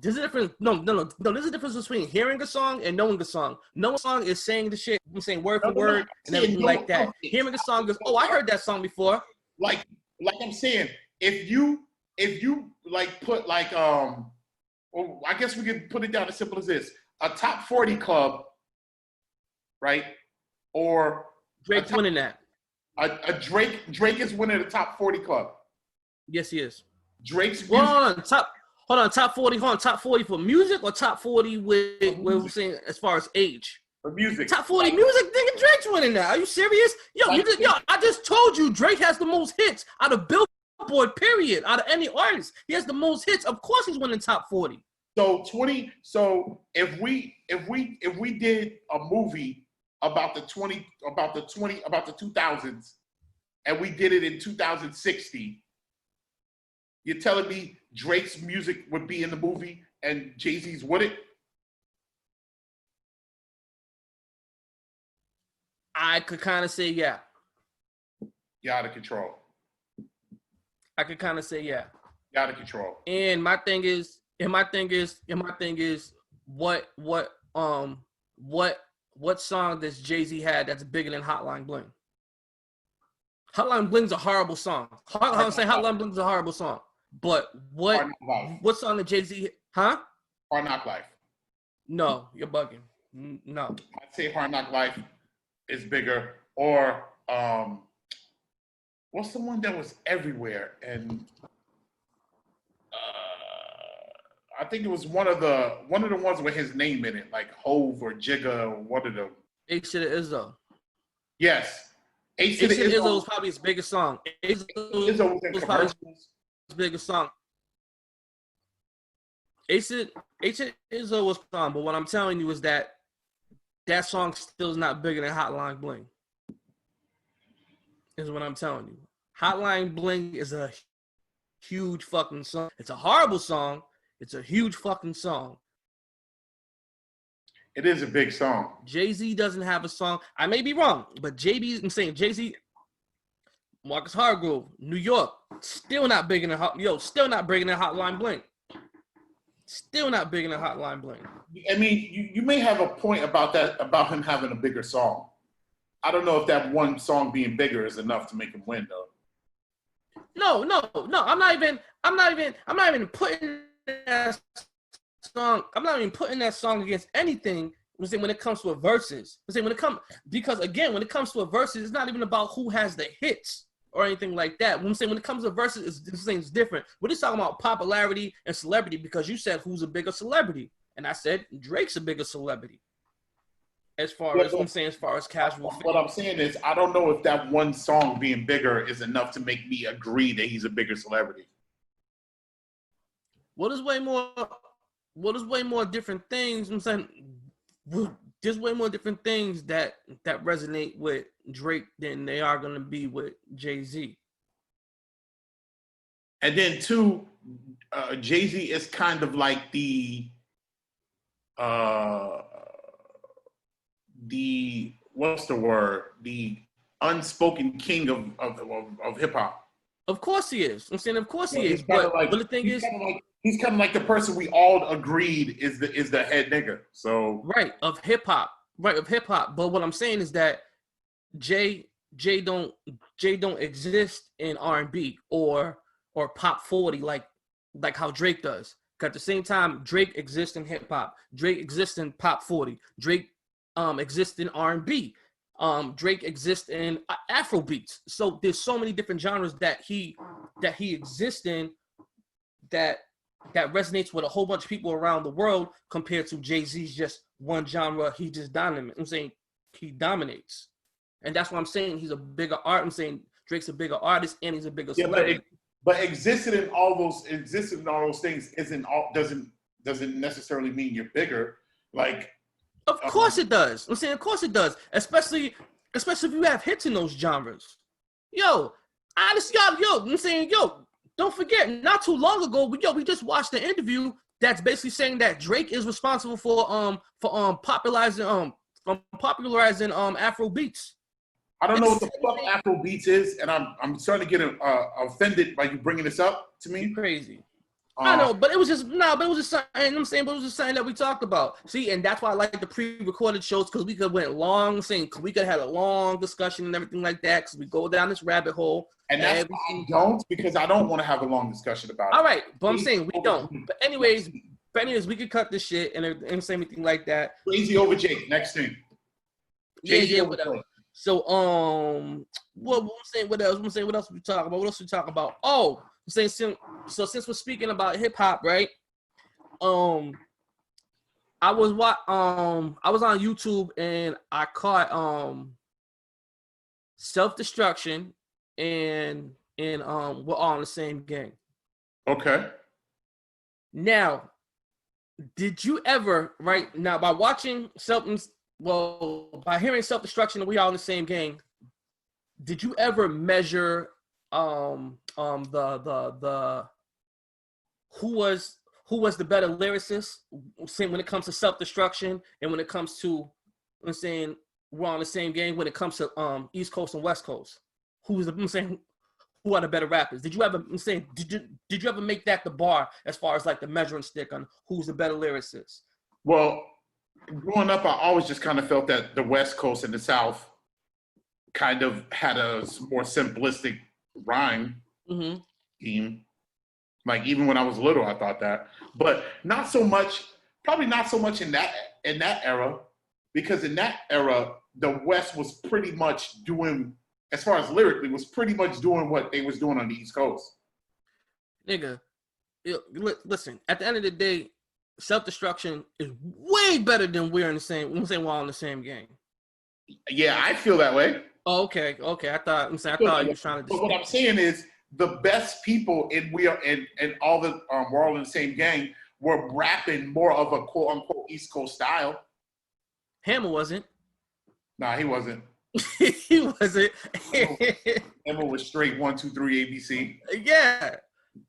There's a difference. No. There's a difference between hearing a song and knowing a song. Knowing a song is saying the shit, I'm saying word for word and everything like that. Hearing a song is, oh, I heard that song before. Like I'm saying, if you like put like well, I guess we could put it down as simple as this: a top 40 club, right? Or Drake's winning that. Drake is winning the top 40 club. Yes, he is. Drake's music. Hold on, top 40. Hold on, top 40 for music or top 40 with what we're saying as far as age? For music. Top 40 music, nigga, Drake's winning now. Are you serious? Yo, I just told you Drake has the most hits out of Billboard, period. Out of any artist. He has the most hits. Of course he's winning top 40. So if we did a movie about the 2000s and we did it in 2060, you're telling me Drake's music would be in the movie and Jay-Z's wouldn't? I could kind of say yeah. You're out of control. I could kind of say yeah. You're out of control. And my thing is, what song does Jay-Z had that's bigger than Hotline Bling? Hotline Bling's a horrible song. Hotline Bling's a horrible song. But what song did Jay-Z? Huh? Hard Knock Life. No, you're bugging. No. I'd say Hard Knock Life is bigger. Or what's the one that was everywhere? And I think it was one of the ones with his name in it, like Hove or Jigga or one of them. Ace to the Izzo. Yes. Ace to the Izzo was probably his biggest song. Izzo was in commercials. His biggest song. Ace to Izzo was song, but what I'm telling you is that song still is not bigger than Hotline Bling. Is what I'm telling you. Hotline Bling is a huge fucking song. It's a horrible song. It's a huge fucking song. It is a big song. Jay-Z doesn't have a song. I may be wrong, but Jay-Z, Marcus Hargrove, New York, still not bigger than Hotline Bling. Still not bigger than Hotline Bling. I mean, you may have a point about that, about him having a bigger song. I don't know if that one song being bigger is enough to make him win, though. No. I'm not even putting that song. I'm not even putting that song against anything. I'm saying when it comes to a versus. I'm saying because again, when it comes to a versus, it's not even about who has the hits or anything like that. When I'm saying when it comes to versus, it's different. We're just talking about popularity and celebrity because you said who's a bigger celebrity, and I said Drake's a bigger celebrity. As far as I'm saying, as far as casual fans. What I'm saying is, I don't know if that one song being bigger is enough to make me agree that he's a bigger celebrity. What is way more different things? I'm saying there's way more different things that resonate with Drake than they are going to be with Jay-Z. And then two, Jay-Z is kind of like the what's the word? The unspoken king of hip hop. Of course he is. I'm saying of course he is. But the thing is, he's kind of like the person we all agreed is the head nigga. So right of hip hop. But what I'm saying is that Jay don't exist in R&B or pop 40 like how Drake does. At the same time, Drake exists in hip hop. Drake exists in pop 40. Drake exists in R&B. Drake exists in Afro beats. So there's so many different genres that he exists in that resonates with a whole bunch of people around the world compared to Jay-Z's just one genre. He just dominates. I'm saying he dominates. And that's why I'm saying he's a bigger art. I'm saying Drake's a bigger artist and he's a bigger celebrity. But existing in all those things doesn't necessarily mean you're bigger. Like, of course it does. I'm saying of course it does. Especially if you have hits in those genres. Yo, honestly, I'm saying, don't forget, not too long ago, we just watched an interview that's basically saying that Drake is responsible for popularizing Afro beats. I don't know what the fuck Afro beats is, and I'm starting to get offended by you bringing this up to me. Crazy. I know, but it was just something. I'm saying, but it was just something that we talked about. See, and that's why I like the pre-recorded shows because we could went long, saying we could have a long discussion and everything like that because we go down this rabbit hole. And that's why I don't, because I don't want to have a long discussion about it. All right, but I'm saying we don't. But anyways, we could cut this shit and say anything like that. Crazy over Jake. Next thing. Yeah, whatever. So what I'm saying? What else? I'm saying what else we talk about? What else we talk about? Oh. Saying so since we're speaking about hip hop, right? I was on YouTube and I caught Self-Destruction and We're All in the Same Gang. Okay. Now, did you ever by hearing Self-Destruction and We All in the Same Gang, did you ever measure the who was the better lyricist when it comes to Self-Destruction and when it comes to I'm saying We're on the Same Game when it comes to East Coast and West Coast? Who are the better rappers? Did you ever did you ever make that the bar as far as like the measuring stick on who's the better lyricist? Well, growing up, I always just kind of felt that the West Coast and the South kind of had a more simplistic rhyme scheme. Like even when I was little, I thought that, but probably not so much in that era, because in that era, the West was pretty much doing, as far as lyrically, was pretty much doing what they was doing on the East Coast. Nigga, listen. At the end of the day, Self-Destruction is way better than We're All in the Same Gang. Yeah, I feel that way. Oh, okay. I thought you were trying to. But what I'm saying is, the best people in all the We're All in the Same Gang were rapping more of a quote unquote East Coast style. Hammer wasn't. Nah, he wasn't. He wasn't. Hammer was straight 1, 2, 3 ABC. Yeah,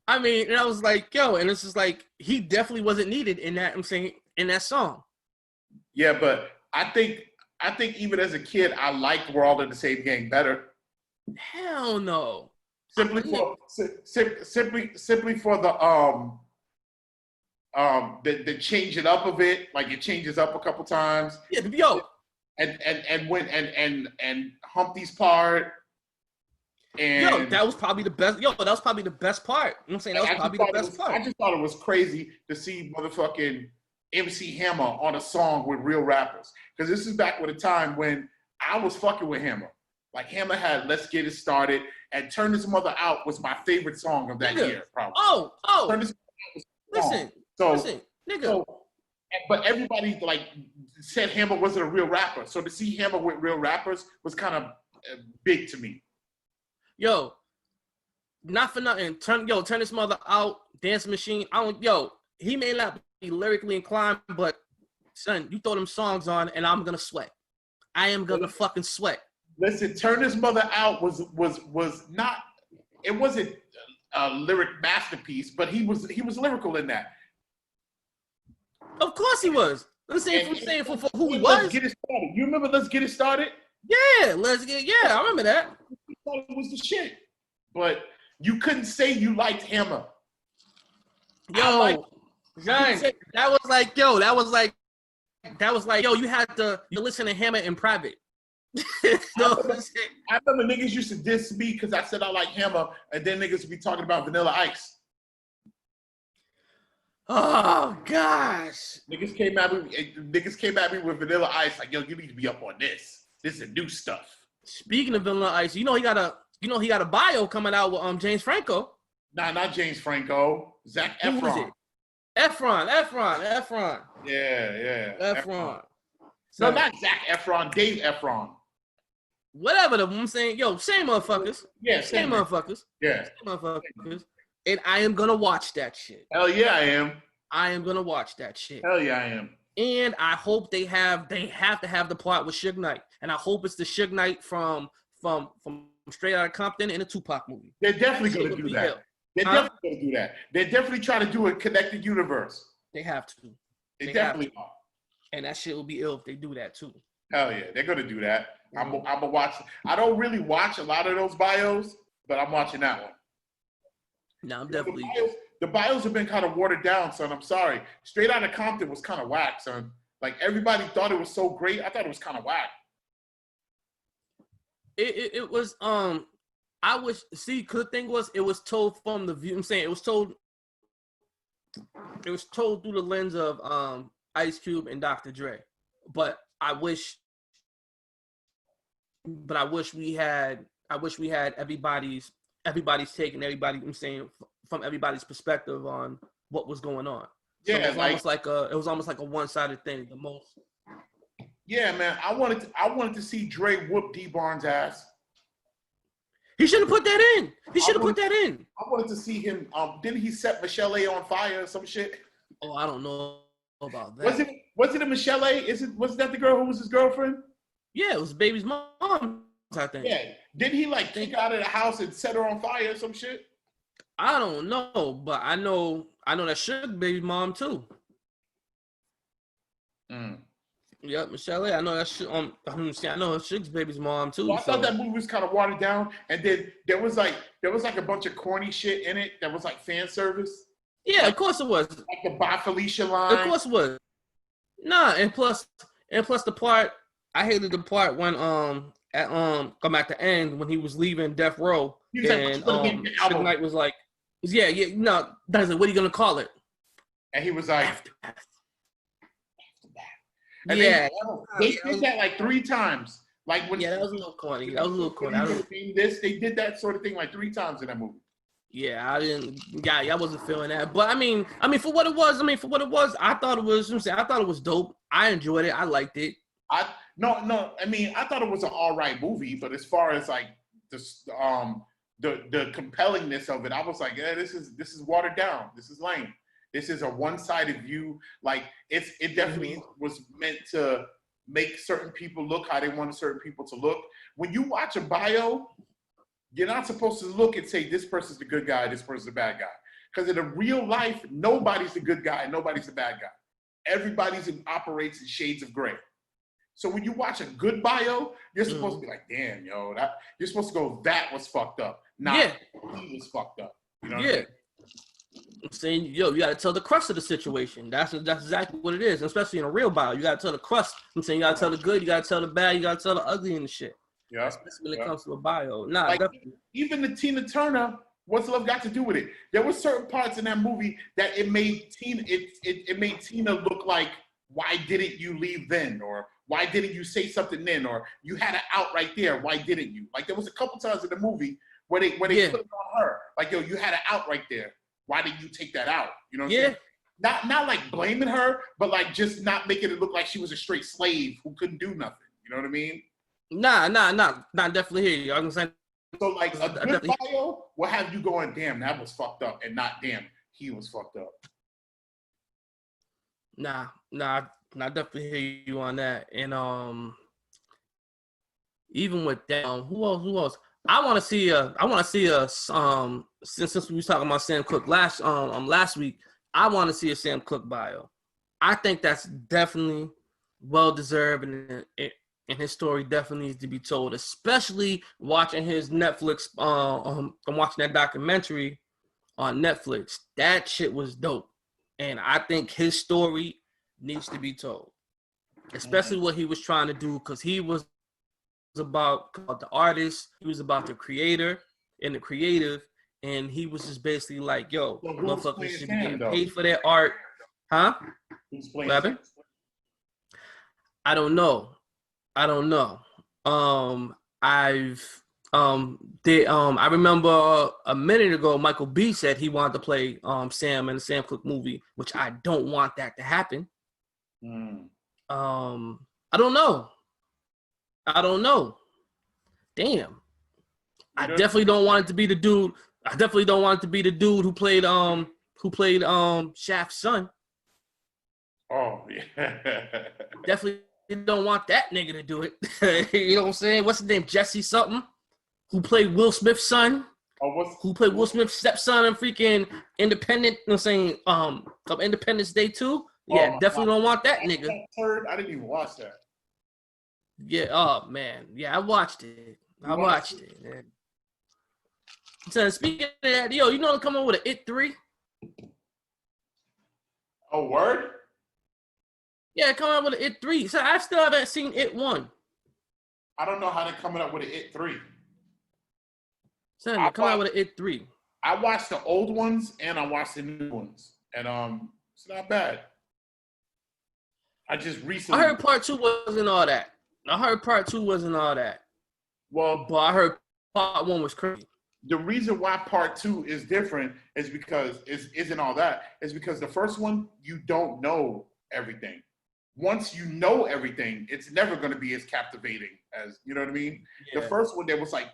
I mean, and I was like, yo, and it's just like he definitely wasn't needed in that. I'm saying in that song. Yeah, but I think even as a kid, I liked We're All in the Same Gang better. Hell no. Simply for the change it up a bit, like it changes up a couple times. Yeah, yo. And Humpty's part. And that was probably the best. That was probably the best part. You know what I'm saying? That was probably the best part. I just thought it was crazy to see motherfucking MC Hammer on a song with real rappers. Because this is back with a time when I was fucking with Hammer. Like Hammer had Let's Get It Started and Turn This Mother Out was my favorite song of that year, probably. Oh. Turn This Mother Out was Listen, nigga. So, but everybody like said Hammer wasn't a real rapper. So to see Hammer with real rappers was kind of big to me. Yo, not for nothing. Turn This Mother Out, Dance Machine. He may not be lyrically inclined, but son, you throw them songs on and I'm gonna sweat. I am gonna fucking sweat. Listen, Turn This Mother Out was not, it wasn't a lyric masterpiece, but he was lyrical in that. Of course he was. I'm saying for who he was. Let's Get It Started. You remember Let's Get It Started? Yeah, I remember that. I thought it was the shit. But you couldn't say you liked Hammer. That was like, you had to listen to Hammer in private. I remember niggas used to diss me because I said I like Hammer, and then niggas would be talking about Vanilla Ice. Oh gosh. Niggas came at me with Vanilla Ice, like, yo, you need to be up on this. This is new stuff. Speaking of Vanilla Ice, he got a bio coming out with James Franco. Nah, not James Franco. Zac Efron. Who is it? Efron. Yeah. Efron. No, not Zac Efron. Dave Efron. Whatever I'm saying. Yo, same motherfuckers. Yeah, same motherfuckers. Yeah. Same motherfuckers. And I am gonna watch that shit. Hell yeah, I am. I am gonna watch that shit. Hell yeah, I am. And I hope they have to have the plot with Suge Knight. And I hope it's the Suge Knight from Straight Outta Compton in a Tupac movie. They're definitely gonna do that. They're definitely gonna do that. They're definitely trying to do a connected universe. They have to. They definitely are. And that shit will be ill if they do that too. Hell yeah, they're gonna do that. I'm gonna watch. I don't really watch a lot of those bios, but I'm watching that one. No, I'm definitely. The bios have been kind of watered down, son. I'm sorry. Straight Outta Compton was kind of whack, son. Like everybody thought it was so great. I thought it was kind of whack. It was I wish cause the thing was it was told from the view. I'm saying it was told through the lens of Ice Cube and Dr. Dre. But I wish we had everybody's take and everybody, I'm saying, from everybody's perspective on what was going on. So Yeah, it was almost like a one-sided thing. The most. Yeah, man. I wanted to see Dre whoop D Barnes' ass. He should have put that in. I wanted to see him. Didn't he set Michelle A on fire or some shit? Oh, I don't know about that. Was it a Michelle A? Was that the girl who was his girlfriend? Yeah, it was baby's mom, I think. Yeah. Did he kick her out of the house and set her on fire or some shit? I don't know, but I know that Suge baby mom too. Yep, Michelle A. I know that I know Suge's baby's mom too. Well, I thought that movie was kind of watered down, and then there was like a bunch of corny shit in it that was like fan service. Yeah, of course it was. Like the Bye Felicia line. Of course it was. Nah, and plus the part I hated the part when come at the end when he was leaving Death Row and Suge Knight was like, what are you gonna call it? And he was like, Aftermath. And yeah, they did that like 3 times. Like when that was a little corny. They did that sort of thing like 3 times in that movie. Yeah, I wasn't feeling that. But I mean, for what it was, I thought it was dope. I enjoyed it. I liked it. I thought it was an all right movie, but as far as like the compellingness of it, I was like, yeah, this is watered down. This is lame. This is a one-sided view. Like it definitely was meant to make certain people look how they wanted certain people to look. When you watch a bio, you're not supposed to look and say this person's the good guy, this person's the bad guy. Because in a real life, nobody's the good guy, nobody's the bad guy. Everybody operates in shades of gray. So when you watch a good bio, you're supposed to be like, damn, yo, you're supposed to go, that was fucked up. He was fucked up. You know what I mean? I'm saying, you got to tell the crust of the situation. That's exactly what it is, especially in a real bio. You got to tell the crust. I'm saying you got to tell the good, you got to tell the bad, you got to tell the ugly and the shit. Yeah. Especially when it comes to a bio. Nah, like definitely. even the Tina Turner, what's love got to do with it? There were certain parts in that movie that it made Tina look like, why didn't you leave then? Or why didn't you say something then? Or you had an out right there, why didn't you? Like there was a couple times in the movie where they put it on her. Like, yo, you had an out right there. Why didn't you take that out? You know what I'm saying? Not like blaming her, but like just not making it look like she was a straight slave who couldn't do nothing. You know what I mean? Nah, definitely hear you. I'm saying. So like a good bio will have you going, damn, that was fucked up, and not damn, he was fucked up. Nah, I definitely hear you on that. And even with that, who else? I want to see a since we was talking about Sam Cooke last week, I want to see a Sam Cooke bio. I think that's definitely well deserved, and his story definitely needs to be told, especially watching his Netflix. I'm watching that documentary on Netflix. That shit was dope, and I think his story needs to be told, especially what he was trying to do, because he was about the artist, he was about the creator and the creative, and he was just basically like, yo, motherfuckers should be getting paid for their art. Huh? Who's playing Sam? I don't know. I remember a minute ago Michael B said he wanted to play Sam in the Sam Cooke movie, which I don't want that to happen. I don't know. Damn. I definitely don't want it to be the dude. I definitely don't want it to be the dude who played Shaft's son. Oh yeah. Definitely don't want that nigga to do it. You know what I'm saying? What's his name? Jesse something? Who played Will Smith's son? Who played Will Smith's stepson in freaking Independent, you know what I'm saying? Of Independence Day 2? Yeah, definitely don't want that nigga. I didn't even watch that. Yeah, oh man. Yeah, I watched it. Man. So speaking of that, yo, you know they're coming with an It 3? Oh, word? Yeah, coming out with an It 3. So I still haven't seen It 1. I don't know how they're coming up with an It 3. Son, they're coming out with an It 3. I watched the old ones and I watched the new ones. And it's not bad. I just recently... I heard part 2 wasn't all that. Well, but I heard part 1 was crazy. The reason why part 2 is different is because isn't all that. Is because the first one, you don't know everything. Once you know everything, it's never going to be as captivating as, you know what I mean? Yeah. The first one, there was like,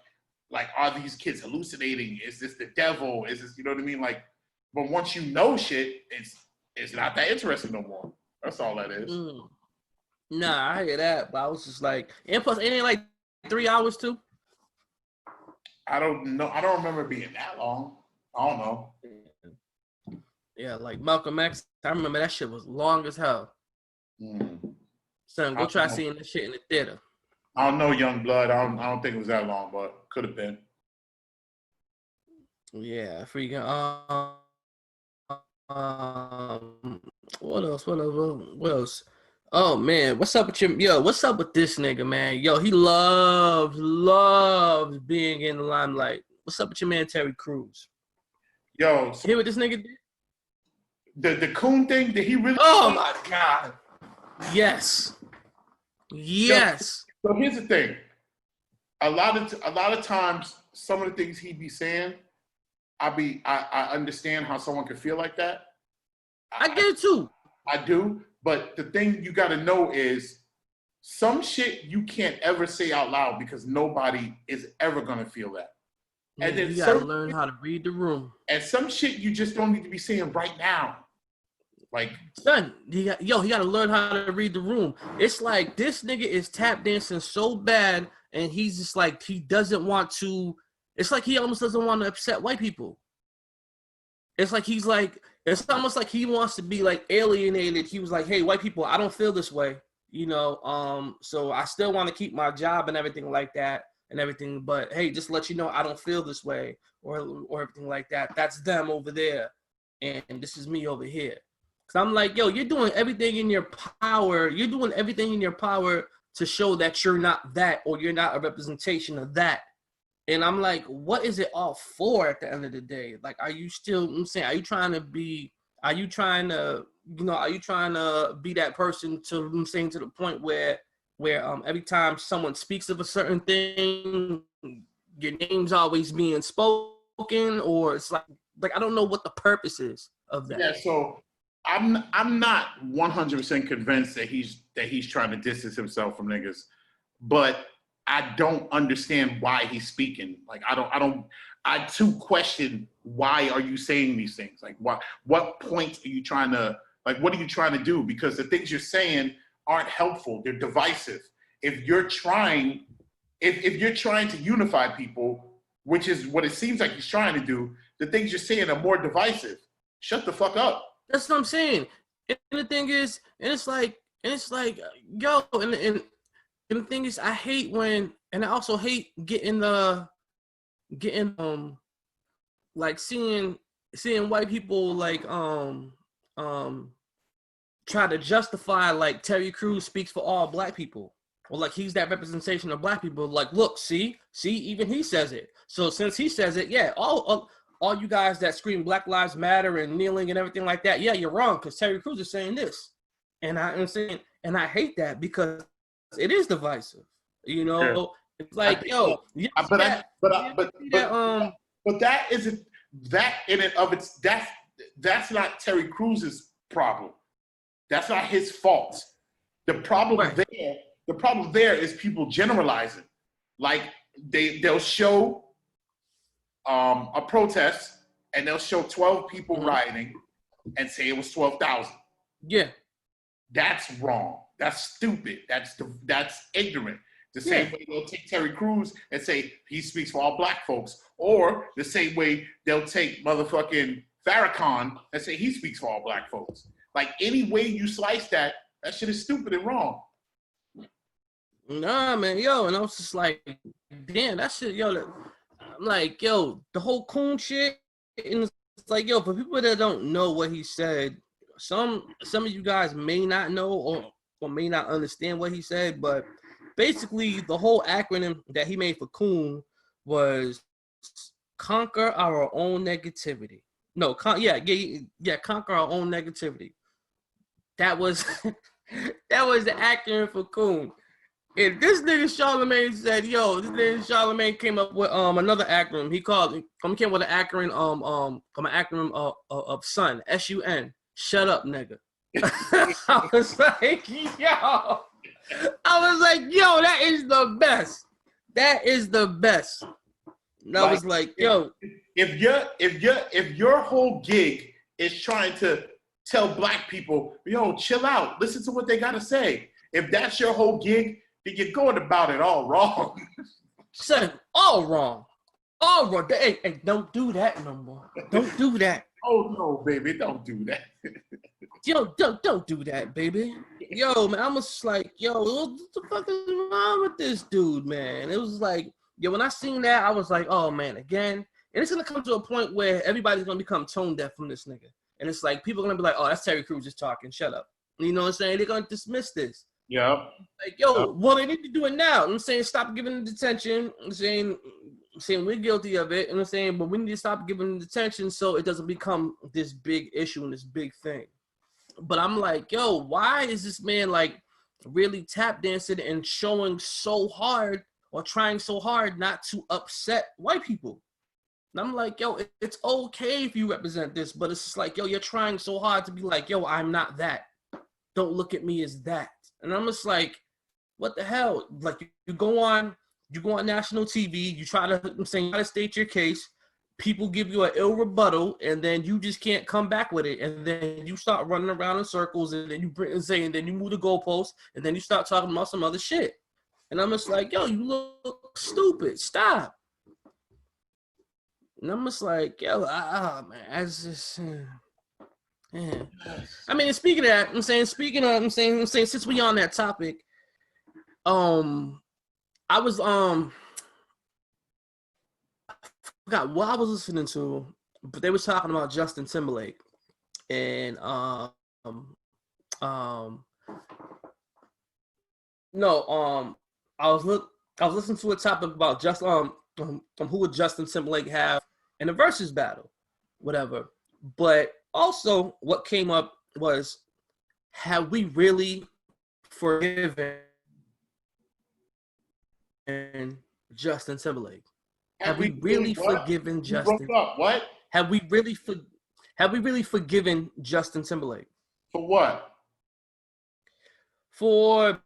are these kids hallucinating? Is this the devil? Is this, you know what I mean? Like, but once you know shit, it's not that interesting no more. That's all that is. Nah, I hear that, but I was just like, and plus, ain't it like 3 hours too? I don't know. I don't remember it being that long. I don't know. Yeah, like Malcolm X. I remember that shit was long as hell. Son, go try seeing that shit in the theater. I don't know, Young Blood. I don't think it was that long, but could have been. Yeah, freaking. What else? Oh man, what's up with what's up with this nigga, man? Yo, he loves being in the limelight. What's up with your man Terry Crews? Yo, hear what this nigga did? The coon thing, did he really? Oh my god. Yes. So here's the thing. A lot of times, some of the things he be saying, I understand how someone could feel like that. I get it too. I do. But the thing you got to know is some shit you can't ever say out loud because nobody is ever going to feel that. And then you got to learn how to read the room. And some shit you just don't need to be saying right now. Like, son, he got to learn how to read the room. It's like this nigga is tap dancing so bad and he's just like, he doesn't want to, it's like he almost doesn't want to upset white people. It's like he's like, it's almost like he wants to be like alienated. He was like, hey, white people, I don't feel this way, you know, so I still want to keep my job and everything like that and everything. But hey, just to let you know, I don't feel this way or everything like that. That's them over there. And this is me over here. Cause I'm like, yo, you're doing everything in your power. You're doing everything in your power to show that you're not that, or you're not a representation of that. And I'm like, what is it all for at the end of the day? Like, are you still, I'm saying, are you trying to be that person to, I'm saying, to the point where every time someone speaks of a certain thing, your name's always being spoken, or it's like I don't know what the purpose is of that. Yeah, so I'm not 100% convinced that he's trying to distance himself from niggas, but I don't understand why he's speaking. Like I too question, why are you saying these things? Like what point are you trying to, like, what are you trying to do? Because the things you're saying aren't helpful. They're divisive. If you're trying to unify people, which is what it seems like he's trying to do, the things you're saying are more divisive. Shut the fuck up. That's what I'm saying. And the thing is, and it's like, yo, and the thing is, I hate when, and I also hate getting like seeing white people like try to justify, like, Terry Crews speaks for all black people, or like he's that representation of black people. Like, look, see, even he says it. So since he says it, yeah, all you guys that scream Black Lives Matter and kneeling and everything like that, yeah, you're wrong, because Terry Crews is saying this. And I hate that, because it is divisive. You know, yeah. It's like, yo, but that isn't, that in and of its, that's not Terry Crews's problem. That's not his fault. The problem there is people generalizing. Like they'll show a protest and they'll show 12 people rioting and say it was 12,000. Yeah. That's wrong. That's stupid. That's ignorant. The same way they'll take Terry Crews and say he speaks for all black folks, or the same way they'll take motherfucking Farrakhan and say he speaks for all black folks. Like, any way you slice that shit is stupid and wrong. Nah, man, yo, and I was just like, damn, that shit, yo. I'm like, yo, the whole coon shit, and it's like, yo, for people that don't know what he said, some of you guys may not know or may not understand what he said, but basically the whole acronym that he made for coon was conquer our own negativity. No, conquer our own negativity. That was that was the acronym for coon. And this nigga Charlemagne said, yo, this nigga Charlemagne came up with another acronym. He came with an acronym of sun, SUN. Shut up, nigga. I was like, yo, that is the best. That is the best. And I was like, yo, if your whole gig is trying to tell black people, yo, chill out, listen to what they gotta say. If that's your whole gig, then you're going about it all wrong. Son, all wrong. All wrong. Hey, don't do that no more. Don't do that. Oh no, baby, don't do that. Yo, don't do that, baby. Yo, man, I'm just like, yo, what the fuck is wrong with this dude, man? It was like, yo, when I seen that, I was like, oh man, again. And it's gonna come to a point where everybody's gonna become tone deaf from this nigga. And it's like, people are gonna be like, oh, that's Terry Crews just talking, shut up. You know what I'm saying? They're gonna dismiss this. Yeah. Like, yo, well, they need to do it now. I'm saying, stop giving it attention. I'm saying we're guilty of it. And I'm saying, but we need to stop giving it attention so it doesn't become this big issue and this big thing. But I'm like, yo, why is this man like really tap dancing and showing so hard or trying so hard not to upset white people? And I'm like, yo, it's okay if you represent this, but it's just like, yo, you're trying so hard to be like, yo, I'm not that. Don't look at me as that. And I'm just like, what the hell? Like, you go on national TV, you try to state your case. People give you an ill rebuttal, and then you just can't come back with it. And then you start running around in circles, and then then you move the goalposts, and then you start talking about some other shit. And I'm just like, yo, you look stupid. Stop. And I'm just like, yo, man, that's just, yeah. I mean, speaking of that, I'm saying, since we on that topic, I was, forgot what I was listening to, but they was talking about Justin Timberlake, and No, I was listening to a topic about just who would Justin Timberlake have in a versus battle, whatever. But also, what came up was, have we really forgiven Justin Timberlake? Have we really forgiven Justin? Broke up. What? Have we really forgiven Justin Timberlake? For what? For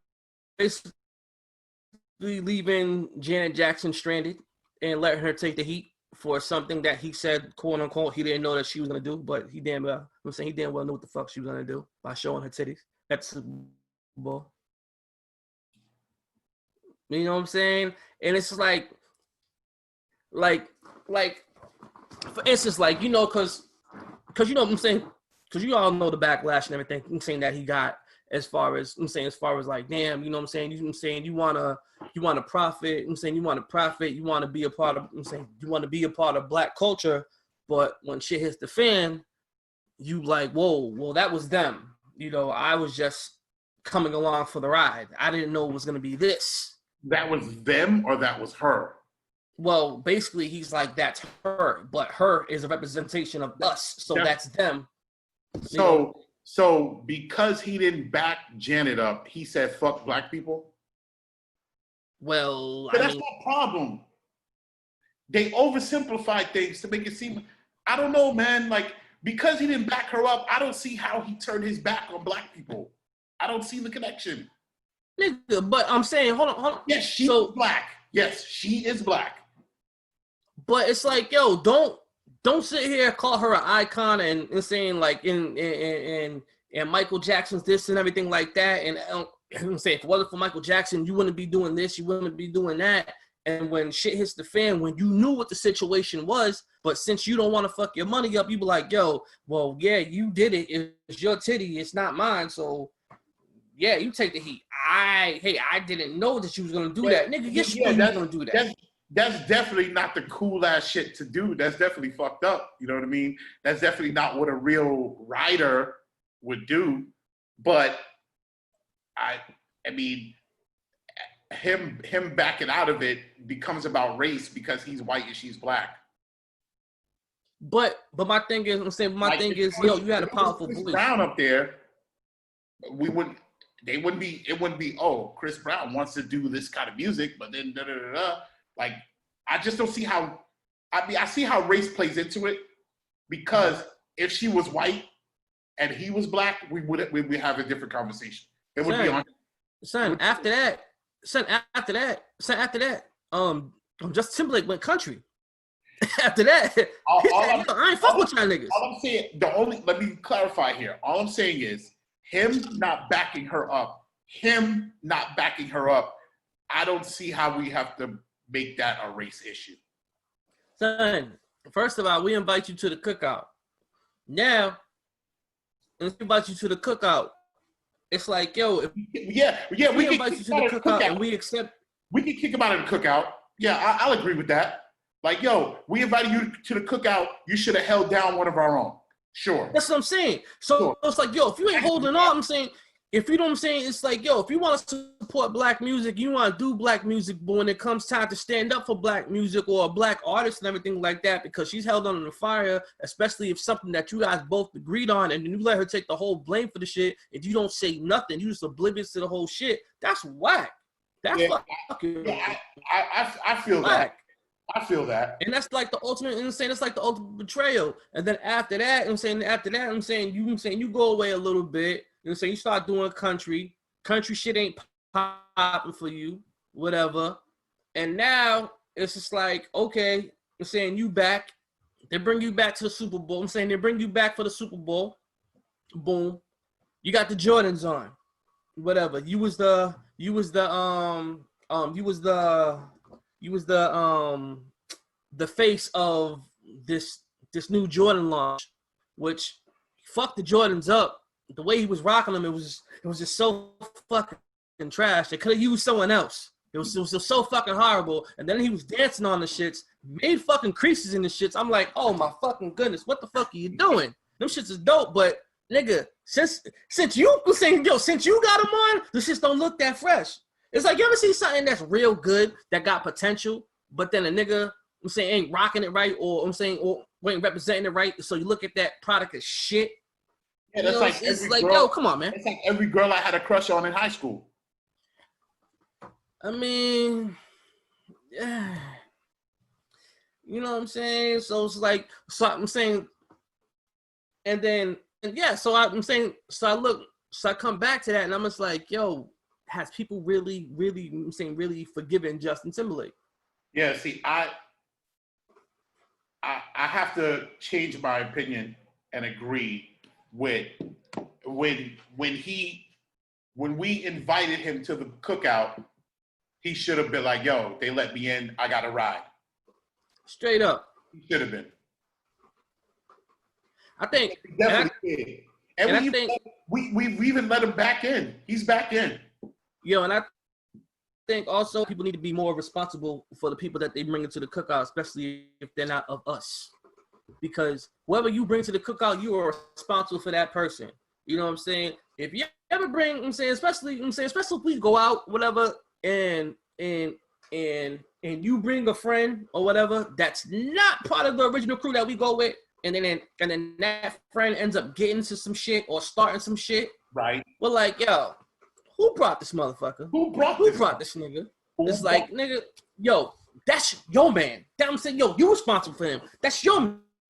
basically leaving Janet Jackson stranded and letting her take the heat for something that he said, quote unquote, he didn't know that she was gonna do, but he damn well know what the fuck she was gonna do by showing her titties. That's Super Bowl. You know what I'm saying? And it's like for instance, like, you know, cause you know what I'm saying, because you all know the backlash and everything I'm saying that he got as far as like, damn, you know what I'm saying, you wanna profit, you want to be a part of, you want to be a part of black culture, but when shit hits the fan, you like, whoa, well, that was them. You know, I was just coming along for the ride. I didn't know it was gonna be this. That was them or that was her? Well, basically, he's like, that's her, but her is a representation of us, so that's them. So because he didn't back Janet up, he said, fuck black people? Well, but that's no problem. They oversimplify things to make it seem, I don't know, man, like, because he didn't back her up, I don't see how he turned his back on black people. I don't see the connection. Nigga, but I'm saying, hold on. Yes, she is black. Yes, she is black. But it's like, yo, don't sit here and call her an icon and saying like in Michael Jackson's this and everything like that. And I'm saying, if it wasn't for Michael Jackson, you wouldn't be doing this, you wouldn't be doing that. And when shit hits the fan, when you knew what the situation was, but since you don't want to fuck your money up, you be like, yo, well, yeah, you did it. It's your titty, it's not mine. So yeah, you take the heat. I didn't know that you was gonna do that, nigga. Yes, you was gonna do that. That's definitely not the cool ass shit to do. That's definitely fucked up. You know what I mean? That's definitely not what a real writer would do. But I mean, him backing out of it becomes about race because he's white and she's black. But my thing is, yo, you had a powerful voice. Brown up there, it wouldn't be, oh, Chris Brown wants to do this kind of music, but then like, I just don't see how. I mean, I see how race plays into it, because if she was white and he was black, we would have a different conversation. It would be on. After that, Justin Timberlake went country. After that, I ain't fuck with y'all niggas. All I'm saying, let me clarify here. All I'm saying is, him not backing her up, I don't see how we have to make that a race issue. Son, first of all, we invite you to the cookout. Now, let's invite you to the cookout. It's like, yo, we invite you to the cookout and we accept. We can kick him out of the cookout. Yeah, I'll agree with that. Like, yo, we invited you to the cookout. You should have held down one of our own. Sure. That's what I'm saying. So It's like, yo, if you ain't holding on, I'm saying, if you know what I'm saying, it's like, yo, if you want to support black music, you want to do black music, but when it comes time to stand up for black music or a black artist and everything like that, because she's held under the fire, especially if something that you guys both agreed on, and you let her take the whole blame for the shit, if you don't say nothing, you just oblivious to the whole shit, that's whack. That's fucking I feel whack. I feel that. And that's like the ultimate, I'm saying, it's like the ultimate betrayal. And then after that, I'm saying you go away a little bit. You saying you start doing country shit ain't popping for you, whatever. And now it's just like, okay, I'm saying you back. They bring you back to the Super Bowl. I'm saying they bring you back for the Super Bowl. Boom. You got the Jordans on. Whatever. You was the face of this new Jordan launch, which fucked the Jordans up. The way he was rocking them, it was just so fucking trash. They could have used someone else. It was just so fucking horrible. And then he was dancing on the shits, made fucking creases in the shits. I'm like, oh my fucking goodness, what the fuck are you doing? Them shits is dope, but nigga, since you was saying, yo, since you got them on, the shits don't look that fresh. It's like you ever see something that's real good that got potential, but then a nigga, I'm saying, ain't rocking it right, or I'm saying, or ain't representing it right. So you look at that product as shit. Yeah, that's like it's like, yo, come on, man. It's like every girl I had a crush on in high school. I mean, yeah. You know what I'm saying? So it's like, so I'm saying, and then, and yeah, so I'm saying, so I come back to that, and I'm just like, yo, has people really, I'm saying, really forgiven Justin Timberlake? Yeah, see, I have to change my opinion and agree with when we invited him to the cookout, he should have been like, yo, they let me in, I got a ride. Straight up. He should have been. I think. He definitely did. And we've even let him back in. He's back in. Yo, and I think also people need to be more responsible for the people that they bring into the cookout, especially if they're not of us. Because whoever you bring to the cookout, you are responsible for that person. You know what I'm saying? If you ever bring, especially if we go out, whatever, and you bring a friend or whatever that's not part of the original crew that we go with, and then that friend ends up getting into some shit or starting some shit. Right. We're like, yo, who brought this motherfucker? Who brought this nigga? It's like, nigga, yo, that's your man. That I'm saying, yo, you responsible for him. That's your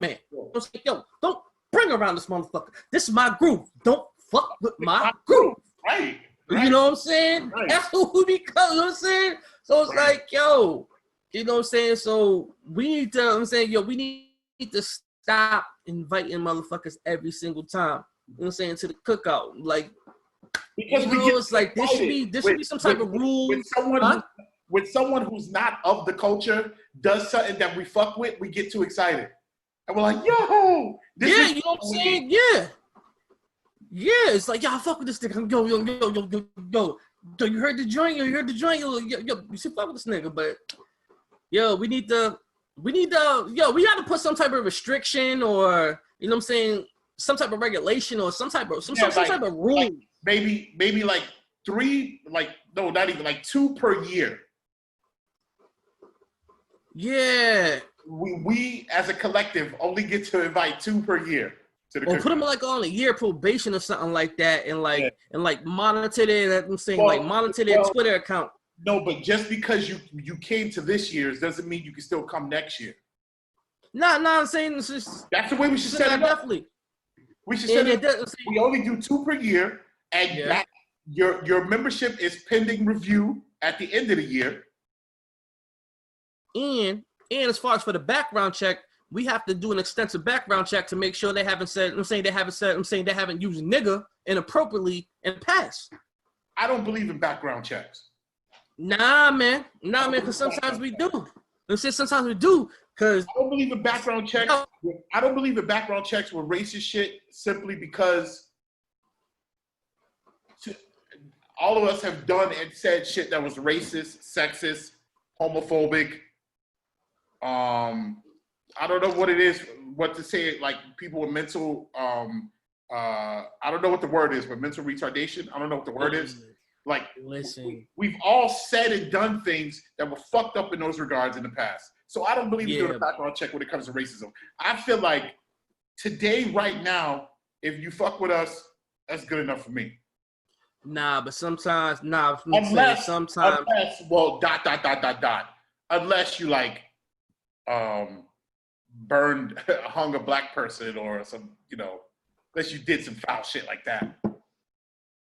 man. I'm saying, yo, don't bring around this motherfucker. This is my group. Don't fuck with my group. Right. You know what I'm saying? Right. That's who we become. You know what I'm saying? So it's like, yo, you know what I'm saying? So we need to, we need to stop inviting motherfuckers every single time. You know what I'm saying? To the cookout. Like, because it's like there should be some type of rule. When someone who's not of the culture does something that we fuck with, we get too excited. And we're like, yo, you know what I'm saying? Yeah. Yeah, it's like, yo, I fuck with this nigga. Yo, you heard the joint? Yo, you should fuck with this nigga. But, yo, we gotta put some type of restriction or, you know what I'm saying, some type of regulation or some type of rule. Like maybe like 3, no, not even, like 2 per year. Yeah. We as a collective only get to invite 2 per year. Or put them like on a year probation or something like that, and monitor their, monitor their Twitter account. No, but just because you came to this year's doesn't mean you can still come next year. No, I'm saying it's just, that's the way we should set it up. Definitely. We should set it up. We only do 2 per year, and that your membership is pending review at the end of the year. And as far as for the background check, we have to do an extensive background check to make sure they haven't used nigga inappropriately in the past. I don't believe in background checks. Nah, man, because sometimes we do. Sometimes we do, because I don't believe in background checks. I don't believe in background checks with racist shit simply because all of us have done and said shit that was racist, sexist, homophobic. I don't know what it is, what to say, like people with mental, I don't know what the word is, but mental retardation. I don't know what the word is. Like, listen, we've all said and done things that were fucked up in those regards in the past. So I don't believe in doing a background check when it comes to racism. I feel like today, right now, if you fuck with us, that's good enough for me. Nah, but sometimes, unless, well, ... Unless you hung a black person or some, unless you did some foul shit like that.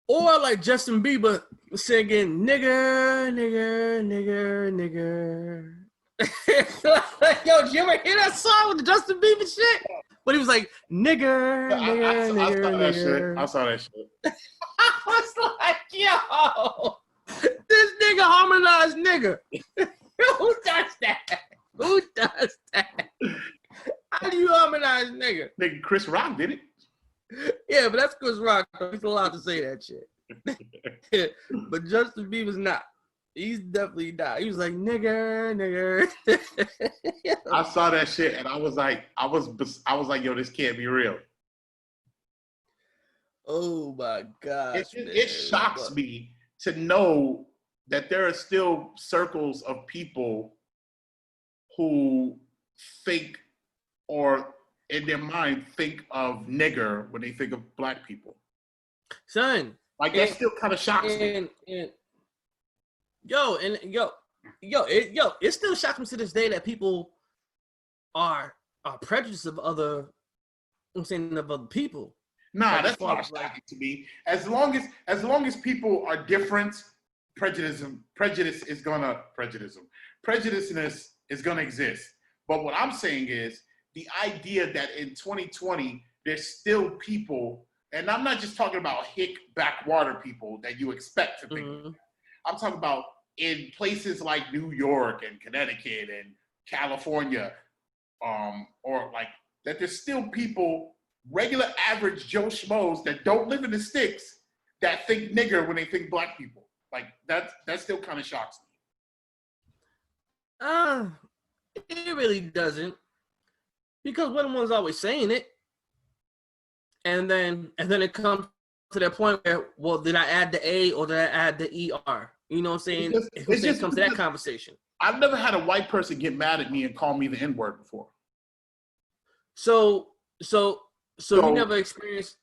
Or like Justin Bieber singing nigger. Yo, did you ever hear that song with the Justin Bieber shit? But he was like, nigger. I saw that shit. I was like, yo, this nigga harmonized nigga. Who does that? How do you harmonize nigga? Nigga, Chris Rock did it. Yeah, but that's Chris Rock. He's allowed to say that shit. But Justin Bieber's not. He's definitely not. He was like, nigger. I saw that shit and I was like, yo, this can't be real. Oh my God. It shocks me to know that there are still circles of people who think, or in their mind think of nigger when they think of black people. Son. Like that still kind of shocks me. It still shocks me to this day that people are prejudiced of other, of other people. Nah, like, that's not shocking to me. As long as people are different, prejudiceness is gonna exist. But what I'm saying is the idea that in 2020 there's still people, and I'm not just talking about hick backwater people that you expect to think. Mm-hmm. I'm talking about in places like New York and Connecticut and California, or like that there's still people, regular average Joe Schmoes that don't live in the sticks that think nigger when they think black people. Like that still kind of shocks me. It really doesn't, because we're the ones always saying it, and then it comes to that point where, well, did I add the A or did I add the ER? You know what I'm saying? It just comes to that conversation. I've never had a white person get mad at me and call me the N-word before. So you never experienced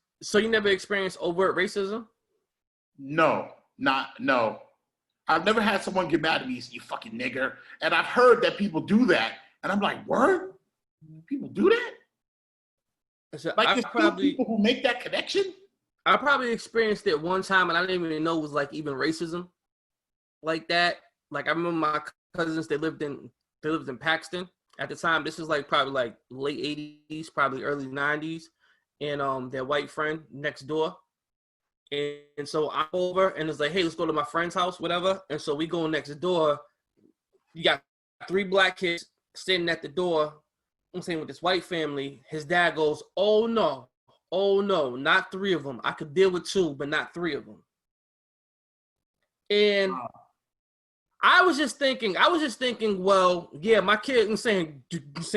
overt racism? No. I've never had someone get mad at me and say, you fucking nigger. And I've heard that people do that. And I'm like, word? People do that? So like, there's probably people who make that connection? I probably experienced it one time, and I didn't even know it was like even racism like that. Like, I remember my cousins, they lived in Paxton at the time. This is like probably like late 80s, probably early 90s. And their white friend next door. And so I'm over, and it's like, hey, let's go to my friend's house, whatever. And so we go next door. You got 3 black kids sitting at the door. I'm saying with this white family. His dad goes, oh no, not 3 of them. I could deal with 2, but not 3 of them. And I was just thinking, well, yeah, my kid, I'm saying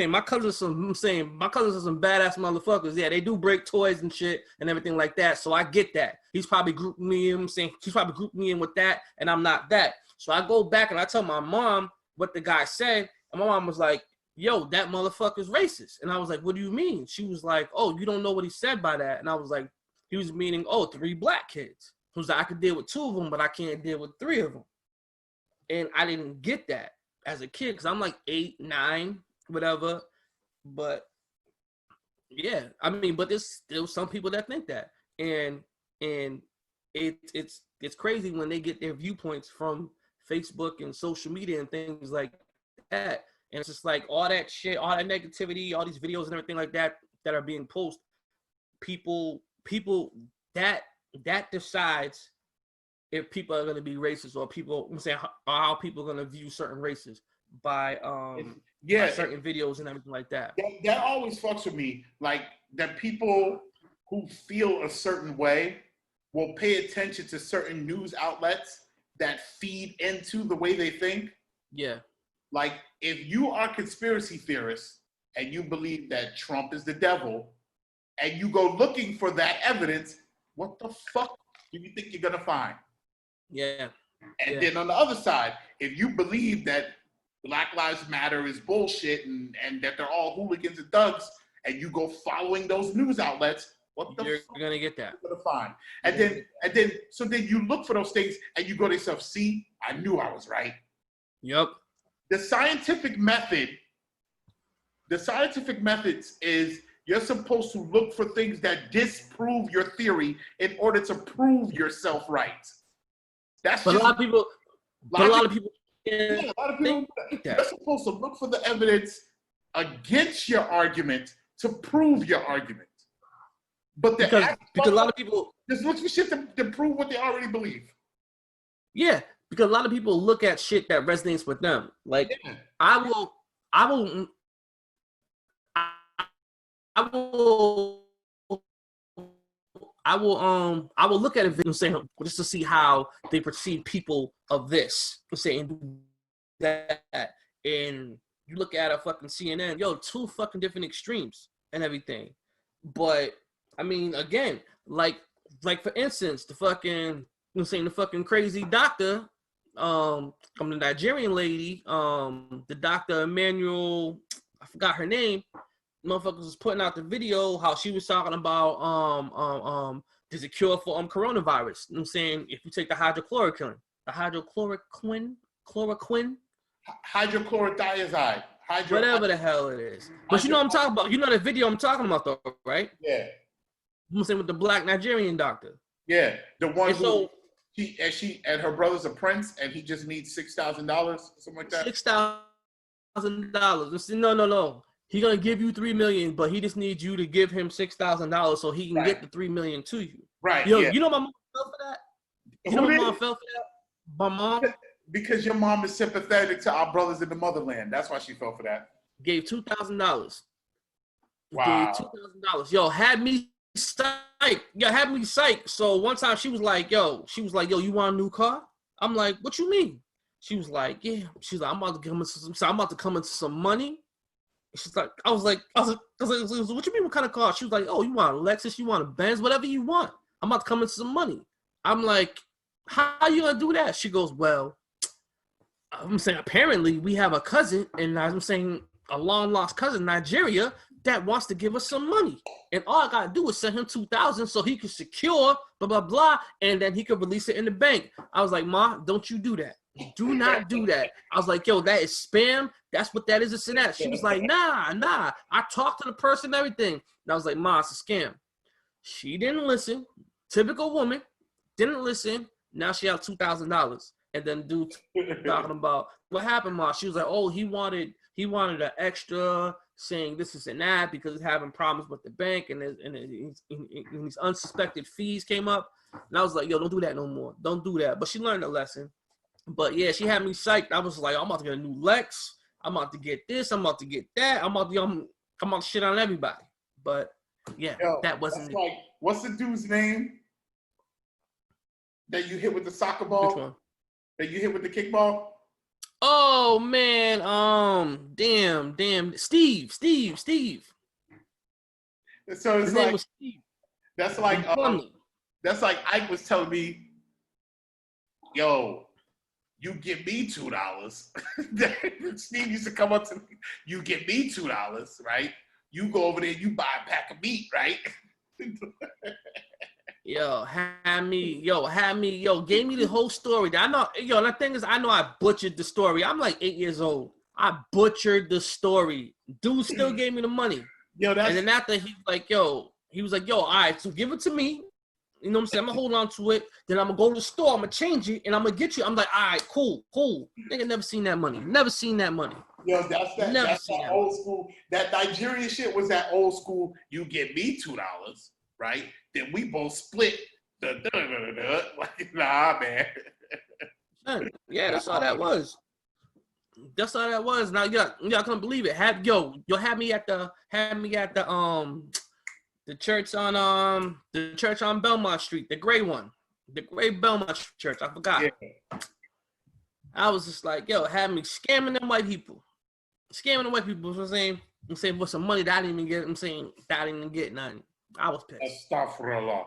my cousins are some badass motherfuckers. Yeah, they do break toys and shit and everything like that. So I get that. He's probably grouped me in, with that, and I'm not that. So I go back and I tell my mom what the guy said, and my mom was like, yo, that motherfucker's racist. And I was like, what do you mean? She was like, oh, you don't know what he said by that. And I was like, he was meaning, 3 black kids. He was like, I could deal with 2 of them, but I can't deal with 3 of them. And I didn't get that as a kid because I'm like 8, 9, whatever. But yeah, I mean, but there's still some people that think that, and it's crazy when they get their viewpoints from Facebook and social media and things like that. And it's just like all that shit, all that negativity, all these videos and everything like that that are being posted. People that decides if people are going to be racist, or people, I'm saying how people are going to view certain races by by certain videos and everything like that. That always fucks with me. Like that people who feel a certain way will pay attention to certain news outlets that feed into the way they think. Yeah. Like if you are conspiracy theorists and you believe that Trump is the devil and you go looking for that evidence, what the fuck do you think you're going to find? Yeah. And then on the other side, if you believe that Black Lives Matter is bullshit and that they're all hooligans and thugs, and you go following those news outlets, what the you're fuck gonna get that? You're gonna find. And then you look for those things and you go to yourself, see, I knew I was right. Yep. The scientific methods is you're supposed to look for things that disprove your theory in order to prove yourself right. That's but a lot of people think that. You're supposed to look for the evidence against your argument to prove your argument. But because a lot of people just look for shit to prove what they already believe. Yeah, because a lot of people look at shit that resonates with them. Like I will look at a video saying just to see how they perceive people of this, saying that, and you look at a fucking CNN, 2 fucking different extremes and everything. But I mean, again, like for instance, the fucking crazy doctor from the Nigerian lady, the Dr. Emmanuel, I forgot her name. Motherfuckers was putting out the video how she was talking about there's a cure for coronavirus. You know what I'm saying, if you take the hydrochloroquine, chloroquine, hydrochlorothiazide, whatever the hell it is. But you know what I'm talking about. You know the video I'm talking about though, right? Yeah. I'm saying with the black Nigerian doctor. Yeah, the one and who she and her brother's a prince, and he just needs $6,000, something like that. $6,000. No. He's gonna give you $3 million, but he just needs you to give him $6,000 so he can get the $3 million to you. Right. Yo, yeah. You know my mom fell for that. You know my mom fell for that. My mom. Because your mom is sympathetic to our brothers in the motherland. That's why she fell for that. Gave $2,000. Wow. Gave $2,000. Yo, had me psyched. So one time she was like, yo, you want a new car? I'm like, what you mean? She was like, yeah. She's like, I'm about to come into some money. She's like, I was like, what you mean? What kind of car? She was like, oh, you want a Lexus? You want a Benz? Whatever you want. I'm about to come into some money. I'm like, how you gonna do that? She goes, well, I'm saying apparently we have a cousin, and I'm saying a long lost cousin in Nigeria that wants to give us some money, and all I gotta do is send him $2,000 so he can secure blah blah blah, and then he could release it in the bank. I was like, Ma, don't you do that. Do not do that. I was like, yo, that is spam. That's what that is. This and that. She was like, nah. I talked to the person and everything. And I was like, Ma, it's a scam. She didn't listen. Typical woman. Didn't listen. Now she has $2,000. And then dude talking about what happened, Ma. She was like, oh, he wanted an extra, saying this is an ad because he's having problems with the bank, and these unsuspected fees came up. And I was like, yo, don't do that no more. Don't do that. But she learned a lesson. But yeah, she had me psyched. I was like, I'm about to get a new Lex. I'm about to get this. I'm about to get that. I'm about to shit on everybody. But yeah, that wasn't it. Like, what's the dude's name that you hit with the soccer ball? Which one? That you hit with the kickball? Oh man, damn, Steve. So it's His like name was Steve. That's like Ike was telling me, yo, you give me $2. Steve used to come up to me, you give me $2, right? You go over there, you buy a pack of meat, right? Gave me the whole story. I know, and the thing is, I know I butchered the story. I'm like 8 years old. I butchered the story. Dude still gave me the money. And then after he was like, all right, so give it to me. You know what I'm saying? I'm gonna hold on to it. Then I'm gonna go to the store. I'm gonna change it, and I'm gonna get you. I'm like, all right, cool. Nigga, never seen that money. Never seen that money. Yo, that's that old school. That Nigerian shit was that old school. You give me $2, right? Then we both split. Like, nah, man. Yeah, that's all that was. Now, y'all couldn't believe it. Had me at the church on Belmont Street, the gray one, the gray Belmont church. I forgot. Yeah. I was just like, had me scamming them white people. You know what I'm saying? I'm saying for some money that I didn't even get. I'm saying that I didn't even get nothing. I was pissed. Astaghfirullah.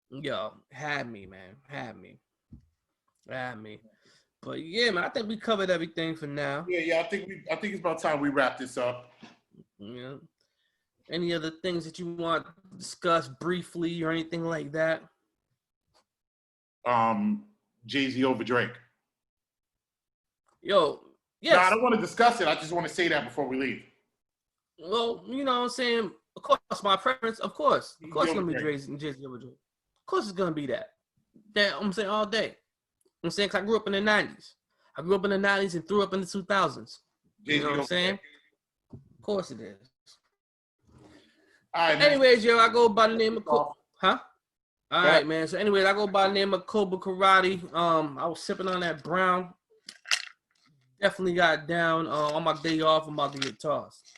Yo, had me. But yeah, man, I think we covered everything for now. Yeah. I think it's about time we wrap this up. Yeah. Any other things that you want to discuss briefly or anything like that? Jay-Z over Drake. Yo, yes. No, I don't want to discuss it. I just want to say that before we leave. Well, you know what I'm saying? Of course, my preference, of course. Of course it's going to be Jay-Z over Drake. Of course it's going to be that. That I'm saying all day. I'm saying because I grew up in the 90s. I grew up in the 90s and threw up in the 2000s. You know what I'm saying? Of course it is. All right, anyways, I go by the name of All right, man. So anyways, I go by the name of Cobra Karate. I was sipping on that brown. Definitely got down on my day off. I'm about to get tossed.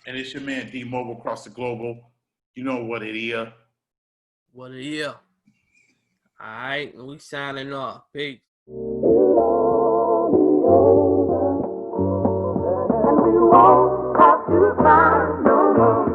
And it's your man D Mobile across the global. You know what it is. What it is. All right, we signing off. Peace. And we won't have to find no more.